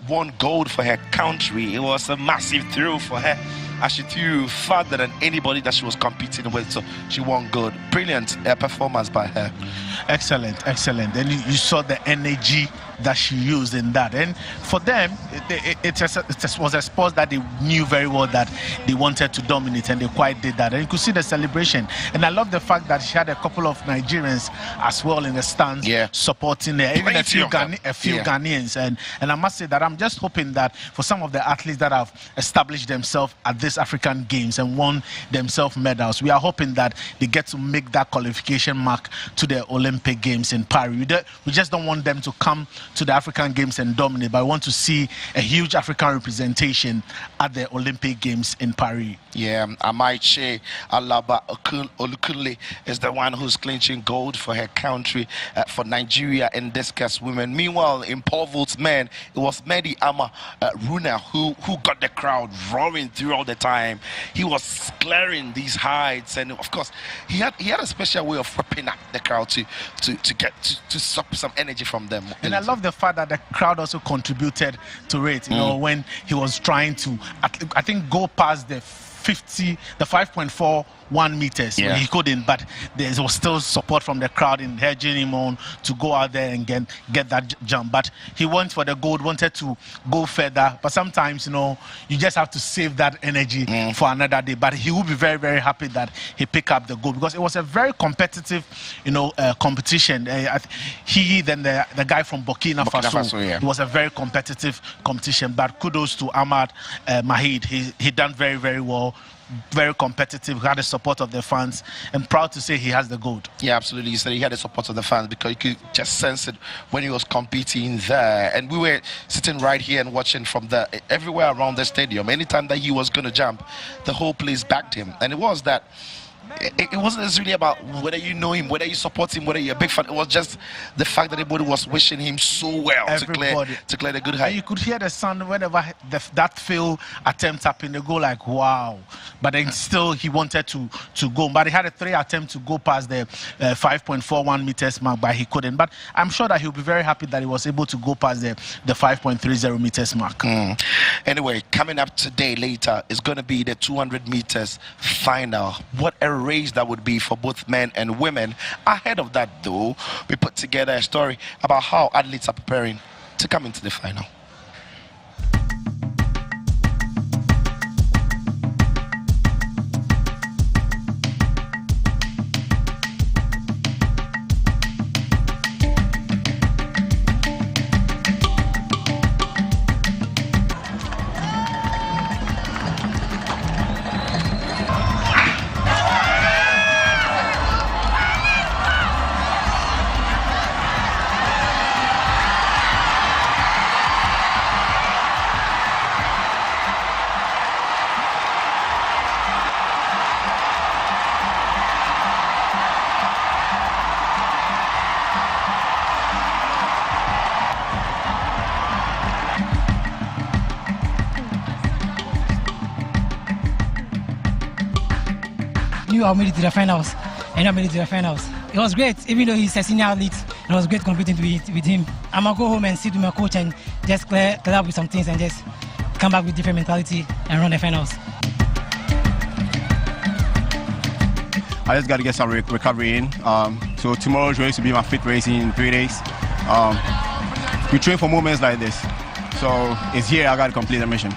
won gold for her country. It was a massive thrill for her, as she threw farther than anybody that she was competing with, so she won gold. Brilliant performance by her. Excellent. And you saw the energy that she used in that. And for them, it was a sport that they knew very well that they wanted to dominate, and they quite did that. And you could see the celebration. And I love the fact that she had a couple of Nigerians as well in the stands supporting her, even a few Ghanaians. And I must say that I'm just hoping that for some of the athletes that have established themselves at this African Games and won themselves medals, we are hoping that they get to make that qualification mark to the Olympic Games in Paris. We just don't want them to come to the African Games and dominate, but I want to see a huge African representation at the Olympic Games in Paris. Yeah, Amaiche Alaba Olukunle is the one who's clinching gold for her country, for Nigeria in discus women. Meanwhile, in pole vault men, it was Mehdi Ama Runa who got the crowd roaring throughout the time. He was clearing these heights, and of course, he had a special way of whipping up the crowd to suck some energy from them. And I love the fact that the crowd also contributed to it. When he was trying to, I think, go past the 5.41 meters. Yeah. He couldn't, but there was still support from the crowd in urging him on to go out there and get that jump. But he went for the gold, wanted to go further. But sometimes, you just have to save that energy for another day. But he will be very, very happy that he picked up the gold, because it was a very competitive, competition. Then the guy from Burkina Faso, it was a very competitive competition. But kudos to Ahmad Mahid. He done very, very well. Very competitive, had the support of the fans, and proud to say he has the gold. Yeah, absolutely. He said he had the support of the fans, because you could just sense it when he was competing there. And we were sitting right here and watching from everywhere around the stadium. Anytime that he was going to jump, the whole place backed him. And it was that it wasn't necessarily about whether you know him, whether you support him, whether you're a big fan. It was just the fact that everybody was wishing him so well to clear the good height. And you could hear the sound whenever that failed attempt up in the goal, like wow. But then still he wanted to go. But he had a 3 attempt to go past the 5.41 meters mark, but he couldn't. But I'm sure that he'll be very happy that he was able to go past the 5.30 meters mark. Anyway, coming up today later is going to be the 200 meters final. What a race that would be for both men and women. Ahead of that, though, we put together a story about how athletes are preparing to come into the final. I made it to the finals, and I made it to the finals. It was great, even though he's a senior athlete. It was great competing with him. I'm gonna go home and sit with my coach and just clear up with some things and just come back with different mentality and run the finals. I just got to get some recovery in. So tomorrow's race will be my 5th race in 3 days. We train for moments like this, so it's here I got to complete the mission.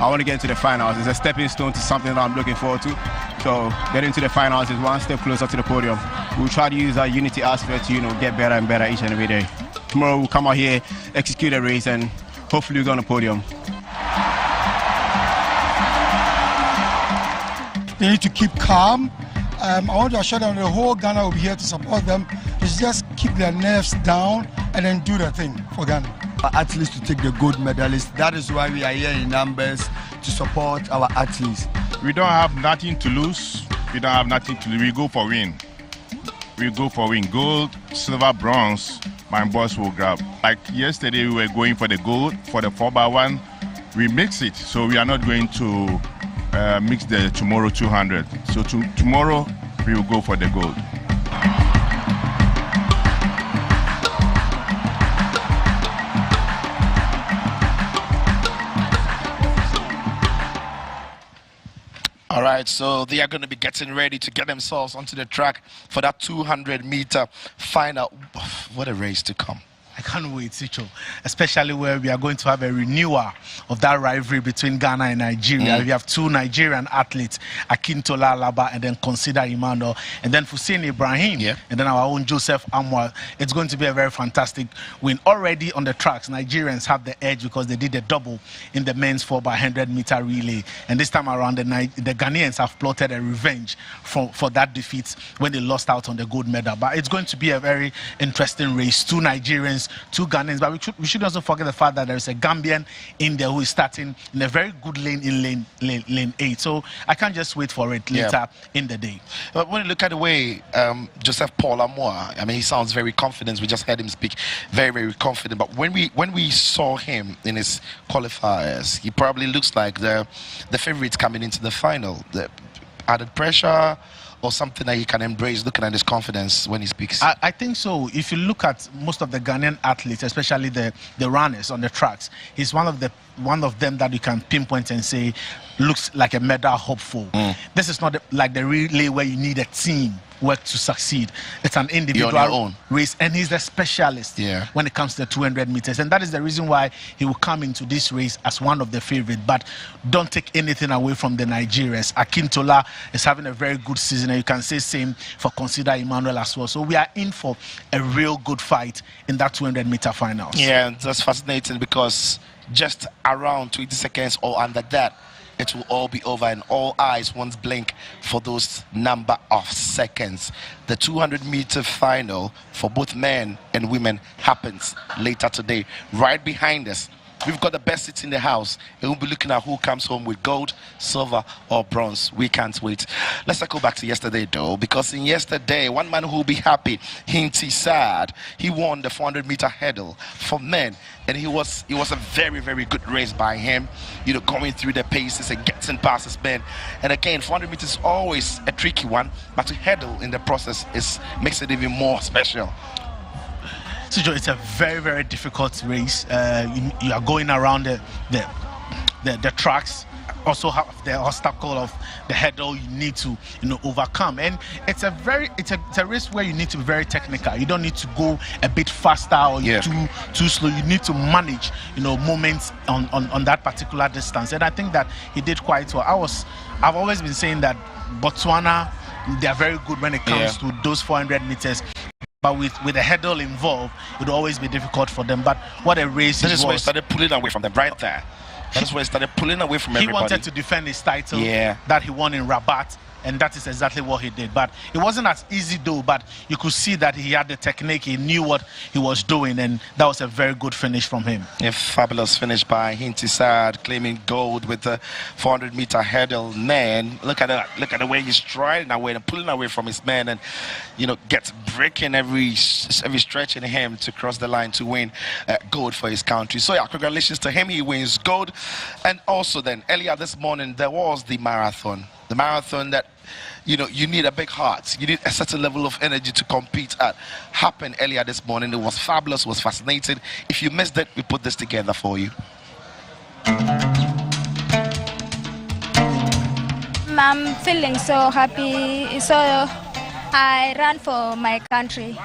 I want to get into the finals. It's a stepping stone to something that I'm looking forward to. So getting to the finals is one step closer to the podium. We'll try to use that unity aspect to, get better and better each and every day. Tomorrow we'll come out here, execute a race, and hopefully we'll go on the podium. They need to keep calm. I want to assure them the whole Ghana will be here to support them. Just keep their nerves down and then do the thing for Ghana. Our athletes to take the gold medalist. That is why we are here in numbers to support our athletes. We don't have nothing to lose. We don't have nothing to lose. We go for win. We go for win. Gold, silver, bronze, my boss will grab. Like yesterday, we were going for the gold for the 4x1. We mix it, so we are not going to mix the tomorrow 200. So tomorrow, we will go for the gold. All right, so they are going to be getting ready to get themselves onto the track for that 200-meter final. What a race to come. I can't wait, Sicho. Especially where we are going to have a renewal of that rivalry between Ghana and Nigeria. We have 2 Nigerian athletes, Akintola Alaba and then Consider Emmanuel, and then Hussein Ibrahim, and then our own Joseph Amwal. It's going to be a very fantastic win. Already on the tracks, Nigerians have the edge because they did a double in the men's 4x100-meter relay. And this time around, the Ghanaians have plotted a revenge for that defeat when they lost out on the gold medal. But it's going to be a very interesting race. 2 Nigerians, 2 Ghanaians, but we should also forget the fact that there is a Gambian in there who is starting in a very good lane in lane 8. So I can't just wait for it later in the day. But when you look at the way Joseph Paul Amoa, I mean, he sounds very confident. We just heard him speak very, very confident. But when we saw him in his qualifiers, he probably looks like the favorite coming into the final. The added pressure, or something that he can embrace, looking at his confidence when he speaks? I think so. If you look at most of the Ghanaian athletes, especially the runners on the tracks, he's one of them that you can pinpoint and say looks like a medal hopeful. This is not like the relay where you need a team work to succeed. It's an individual race, and he's the specialist when it comes to the 200 meters, and that is the reason why he will come into this race as one of the favorites. But don't take anything away from the Nigerians. Akintola is having a very good season, and you can say same for Consider Emmanuel as well. So we are in for a real good fight in that 200-meter finals. Yeah, that's fascinating because just around 20 seconds or under that, it will all be over, and all eyes won't blink for those number of seconds. The 200-meter final for both men and women happens later today. Right behind us, we've got the best seats in the house, and we'll be looking at who comes home with gold, silver, or bronze. We can't wait. Let's go back to yesterday, though, because in yesterday, one man who will be happy, Hinty Sad, he won the 400-meter hurdle for men, and it was a very, very good race by him, you know, going through the paces and getting past his men. And again, 400 meters is always a tricky one, but to hurdle in the process makes it even more special. So Joe, it's a very, very difficult race. You are going around the tracks. Also have the obstacle of the hurdle you need to, you know, overcome, and it's a race where you need to be very technical. You don't need to go a bit faster or too slow. You need to manage, you know, moments on that particular distance, and I think that he did quite well. I've always been saying that Botswana, they are very good when it comes to those 400 meters. But with the hurdle involved, it would always be difficult for them. But what a race This is where he started pulling away from them right there. That's where he started pulling away from everybody. He wanted to defend his title that he won in Rabat, and that is exactly what he did. But it wasn't as easy though, but you could see that he had the technique, he knew what he was doing, and that was a very good finish from him. A fabulous finish by Hinty Sad, claiming gold with the 400-meter hurdle. Man, look at the way he's striding away and pulling away from his man, and you know, gets breaking every stretch in him to cross the line to win gold for his country. So yeah, congratulations to him. He wins gold. And also then earlier this morning there was the marathon. The marathon that, you know, you need a big heart. You need a certain level of energy to compete at. Happened earlier this morning. It was fabulous. It was fascinating. If you missed it, we put this together for you. I'm feeling so happy. So I ran for my country.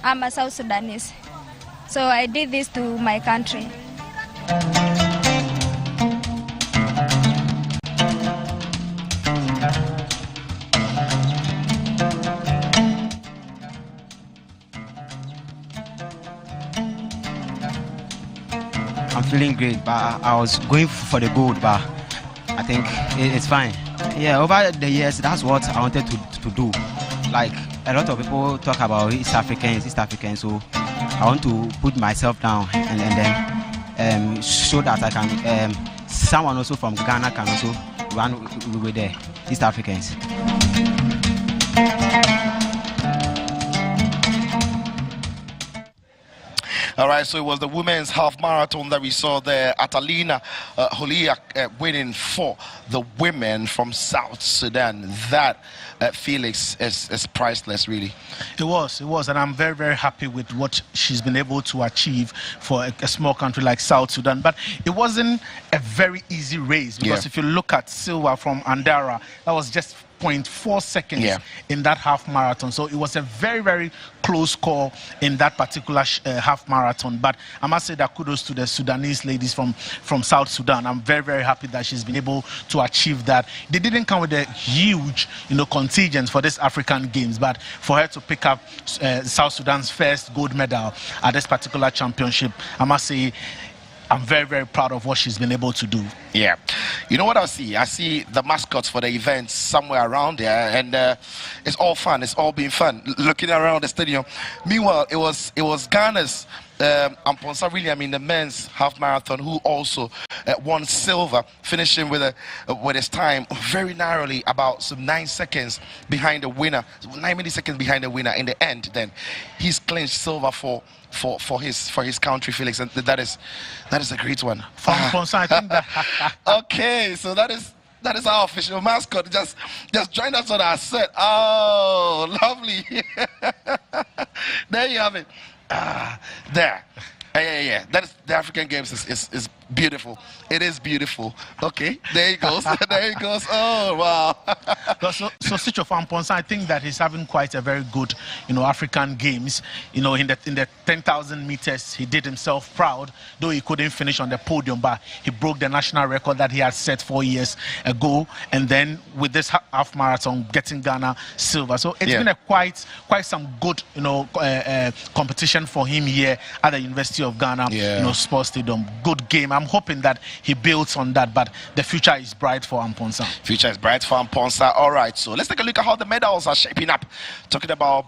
I'm a South Sudanese. So I did this to my country. I'm feeling great, but I was going for the gold, but I think it's fine. Yeah, over the years, that's what I wanted to do. Like, a lot of people talk about East Africans, so I want to put myself down and then show that I can, someone also from Ghana can also run with the East Africans. All right, so it was the women's half marathon that we saw there. Atalina Holiak winning for the women from South Sudan. That, Felix, is priceless, really. It was, and I'm very, very happy with what she's been able to achieve for a small country like South Sudan. But it wasn't a very easy race, because if you look at silver from Andara, that was just 0.4 seconds in that half marathon. So it was a very, very close call in that particular half marathon. But I must say that kudos to the Sudanese ladies from South Sudan. I'm very, very happy that she's been able to achieve that. They didn't come with a huge, you know, contingent for this African Games, but for her to pick up South Sudan's first gold medal at this particular championship, I must say, I'm very, very proud of what she's been able to do. Yeah. You know what I see? I see the mascots for the events somewhere around there, and it's all fun. It's all been fun looking around the stadium. Meanwhile, it was Ghana's Amponsa William in the men's half marathon, who also won silver, finishing with his time very narrowly, about some 9 seconds behind the winner, 9 milliseconds behind the winner. In the end, then he's clinched silver for his country, Felix, and that is a great one. Amponsa, I think that. Okay, so that is our official mascot. Just join us on our set. Oh, lovely. There you have it. There. Yeah. That is, the African Games is beautiful. It is beautiful. Okay, there he goes. There he goes. Oh, wow. So Sicho Famponsa, I think that he's having quite a very good, you know, African Games. You know, in the 10,000 meters, he did himself proud, though he couldn't finish on the podium, but he broke the national record that he had set 4 years ago. And then with this half marathon, getting Ghana silver. So it's been a quite some good, you know, competition for him here at the University of Ghana, you know, Sports Stadium. Good game. I'm hoping that he builds on that, but the future is bright for Amponsa. Future is bright for Amponsa. All right, so let's take a look at how the medals are shaping up. Talking about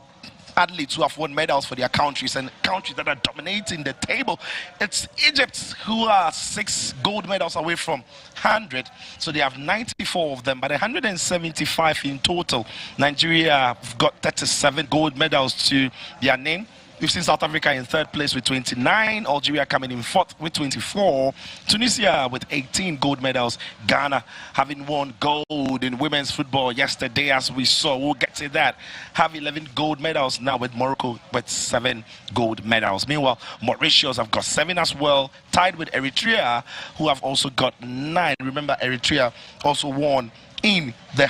athletes who have won medals for their countries and countries that are dominating the table. It's Egypt, who are 6 gold medals away from 100. So they have 94 of them, but 175 in total. Nigeria have got 37 gold medals to their name. We've seen South Africa in 3rd place with 29, Algeria coming in 4th with 24, Tunisia with 18 gold medals, Ghana having won gold in women's football yesterday, as we saw. We'll get to that. Have 11 gold medals now, with Morocco with 7 gold medals. Meanwhile, Mauritius have got 7 as well, tied with Eritrea, who have also got 9. Remember, Eritrea also won in the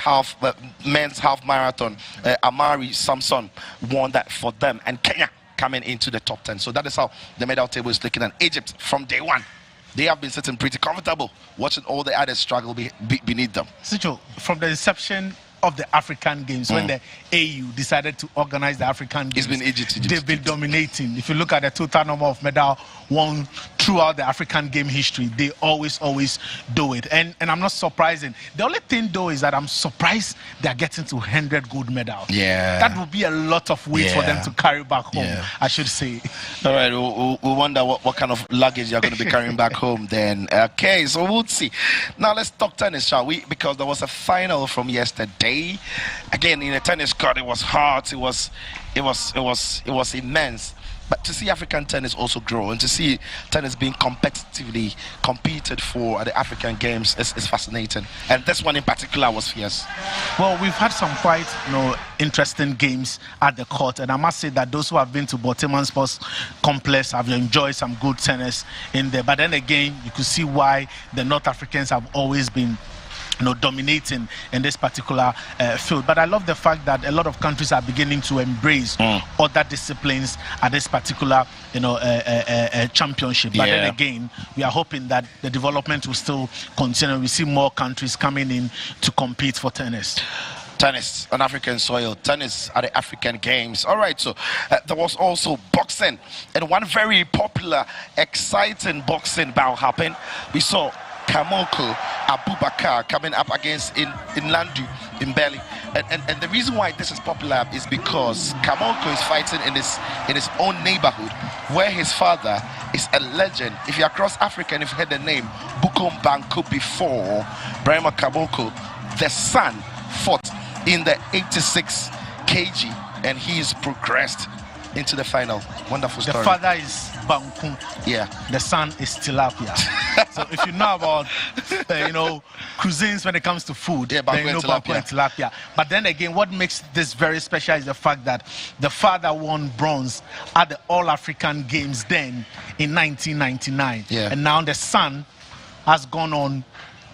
men's half marathon. Amari Samson won that for them, and Kenya coming into the top 10. So that is how the medal table is looking. And Egypt, from day one, they have been sitting pretty comfortable, watching all the others struggle beneath them. Sicho, from the inception of the African Games, when the AU decided to organize the African Games, it's been Egypt. They've been dominating. If you look at the total number of medals won throughout the African game history, they always do it. And I'm not surprising. The only thing though is that I'm surprised they're getting to 100 gold medals. Yeah, that would be a lot of weight for them to carry back home, I should say. All right, we'll wonder what kind of luggage you're going to be carrying back home then. Okay, so we'll see. Now let's talk tennis, shall we? Because there was a final from yesterday. Again, in a tennis court, it was hot. It was immense. But to see African tennis also grow, and to see tennis being competitively competed for at the African Games is fascinating. And this one in particular was fierce. Well, we've had some quite interesting games at the court, and I must say that those who have been to Boteman Sports Complex have enjoyed some good tennis in there. But then again, you could see why the North Africans have always been dominating in this particular field. But I love the fact that a lot of countries are beginning to embrace other disciplines at this particular championship. But then again, we are hoping that the development will still continue. We see more countries coming in to compete for tennis. Tennis on African soil, tennis at the African Games. All right, so there was also boxing, and one very popular, exciting boxing bout happened. We saw Kamoko Abubakar coming up against Inlandu in Beli, and the reason why this is popular is because Kamoko is fighting in his own neighborhood, where his father is a legend. If you're across Africa and if you heard the name Bukom Banku before, Brahma Kamoko, the son fought in the 86 kg, and he's progressed into the final. Wonderful story. The father is Banku. Yeah. The son is Tilapia. So if you know about cuisines when it comes to food, then you know Banku and Tilapia. But then again, what makes this very special is the fact that the father won bronze at the All-African Games then in 1999. Yeah. And now the son has gone on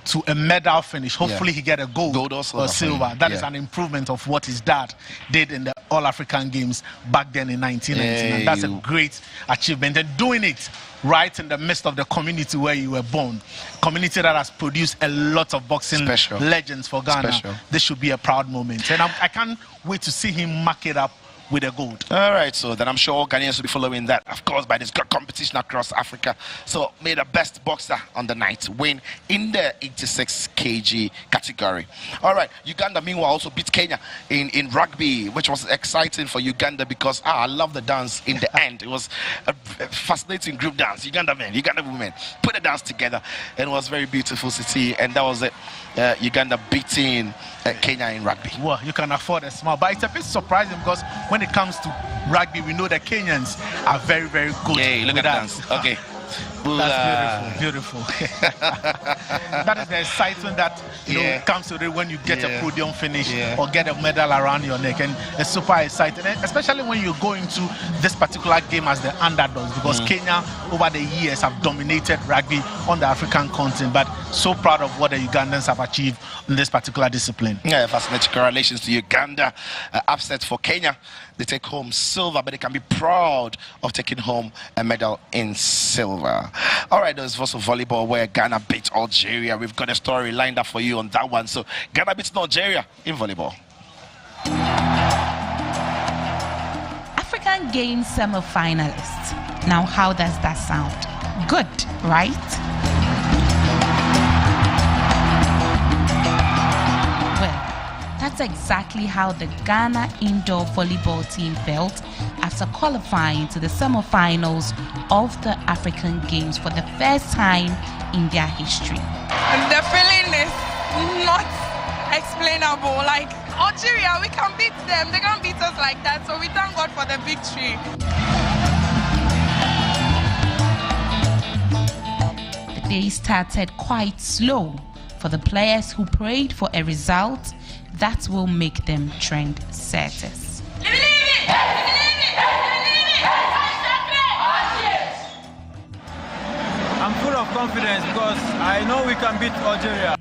to a medal finish. Hopefully he get a gold or silver. That is an improvement of what his dad did in the All-African Games back then in 1999. That's a great achievement, and doing it right in the midst of the community where you were born, community that has produced a lot of boxing legends for Ghana. This should be a proud moment, and I can't wait to see him mark it up with a gold. All right, so then I'm sure all Ghanaians will be following that, of course, by this good competition across Africa. So may the best boxer on the night win in the 86 kg category. All right, Uganda meanwhile also beat Kenya in rugby, which was exciting for Uganda because I love the dance in the end. It was a fascinating group dance. Uganda men, Uganda women put the dance together, and it was very beautiful to see, and that was it. Uganda beating Kenya in rugby. Well, you can afford a smile, but it's a bit surprising because when it comes to rugby, we know the Kenyans are very, very good. Yeah, look at that dance. Okay. That's beautiful. That is the excitement that comes to it when you get a podium finish or get a medal around your neck, and it's super exciting, and especially when you go into this particular game as the underdogs, because Kenya over the years have dominated rugby on the African continent. But so proud of what the Ugandans have achieved in this particular discipline. Yeah, fascinating. Congratulations to Uganda. Upset for Kenya. They take home silver, but they can be proud of taking home a medal in silver. All right, there's also volleyball where Ghana beat Algeria. We've got a story lined up for you on that one. So Ghana beats Algeria in volleyball. African Games semi-finalists. Now, how does that sound? Good, right? Well, That's exactly how the Ghana indoor volleyball team felt after qualifying to the semi-finals of the African Games for the first time in their history. The feeling is not explainable. Like Algeria, we can beat them. They can't beat us like that. So we thank God for the victory. The day started quite slow for the players who prayed for a result that will make them trendsetters. I'm full of confidence because I know we can beat Algeria.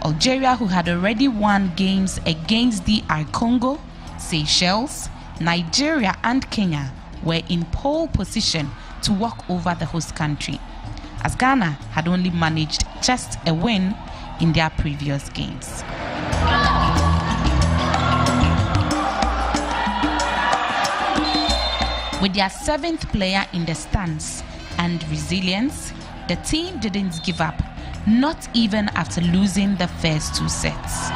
Algeria, who had already won games against DR Congo, Seychelles, Nigeria and Kenya, were in pole position to walk over the host country, as Ghana had only managed just a win in their previous games. With their 7th player in the stands and resilience, the team didn't give up, not even after losing the first 2 sets.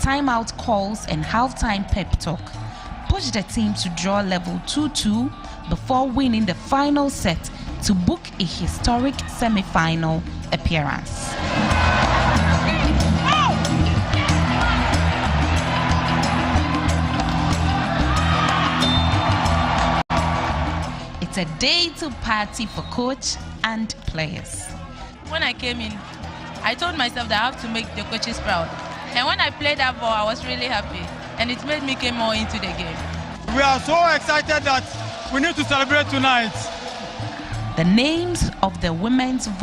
Timeout calls and halftime pep talk pushed the team to draw level 2-2 before winning the final set to book a historic semi-final appearance. It's a day to party for coach and players. When I came in, I told myself that I have to make the coaches proud. And when I played that ball, I was really happy. And it made me get more into the game. We are so excited that we need to celebrate tonight. The names of the women's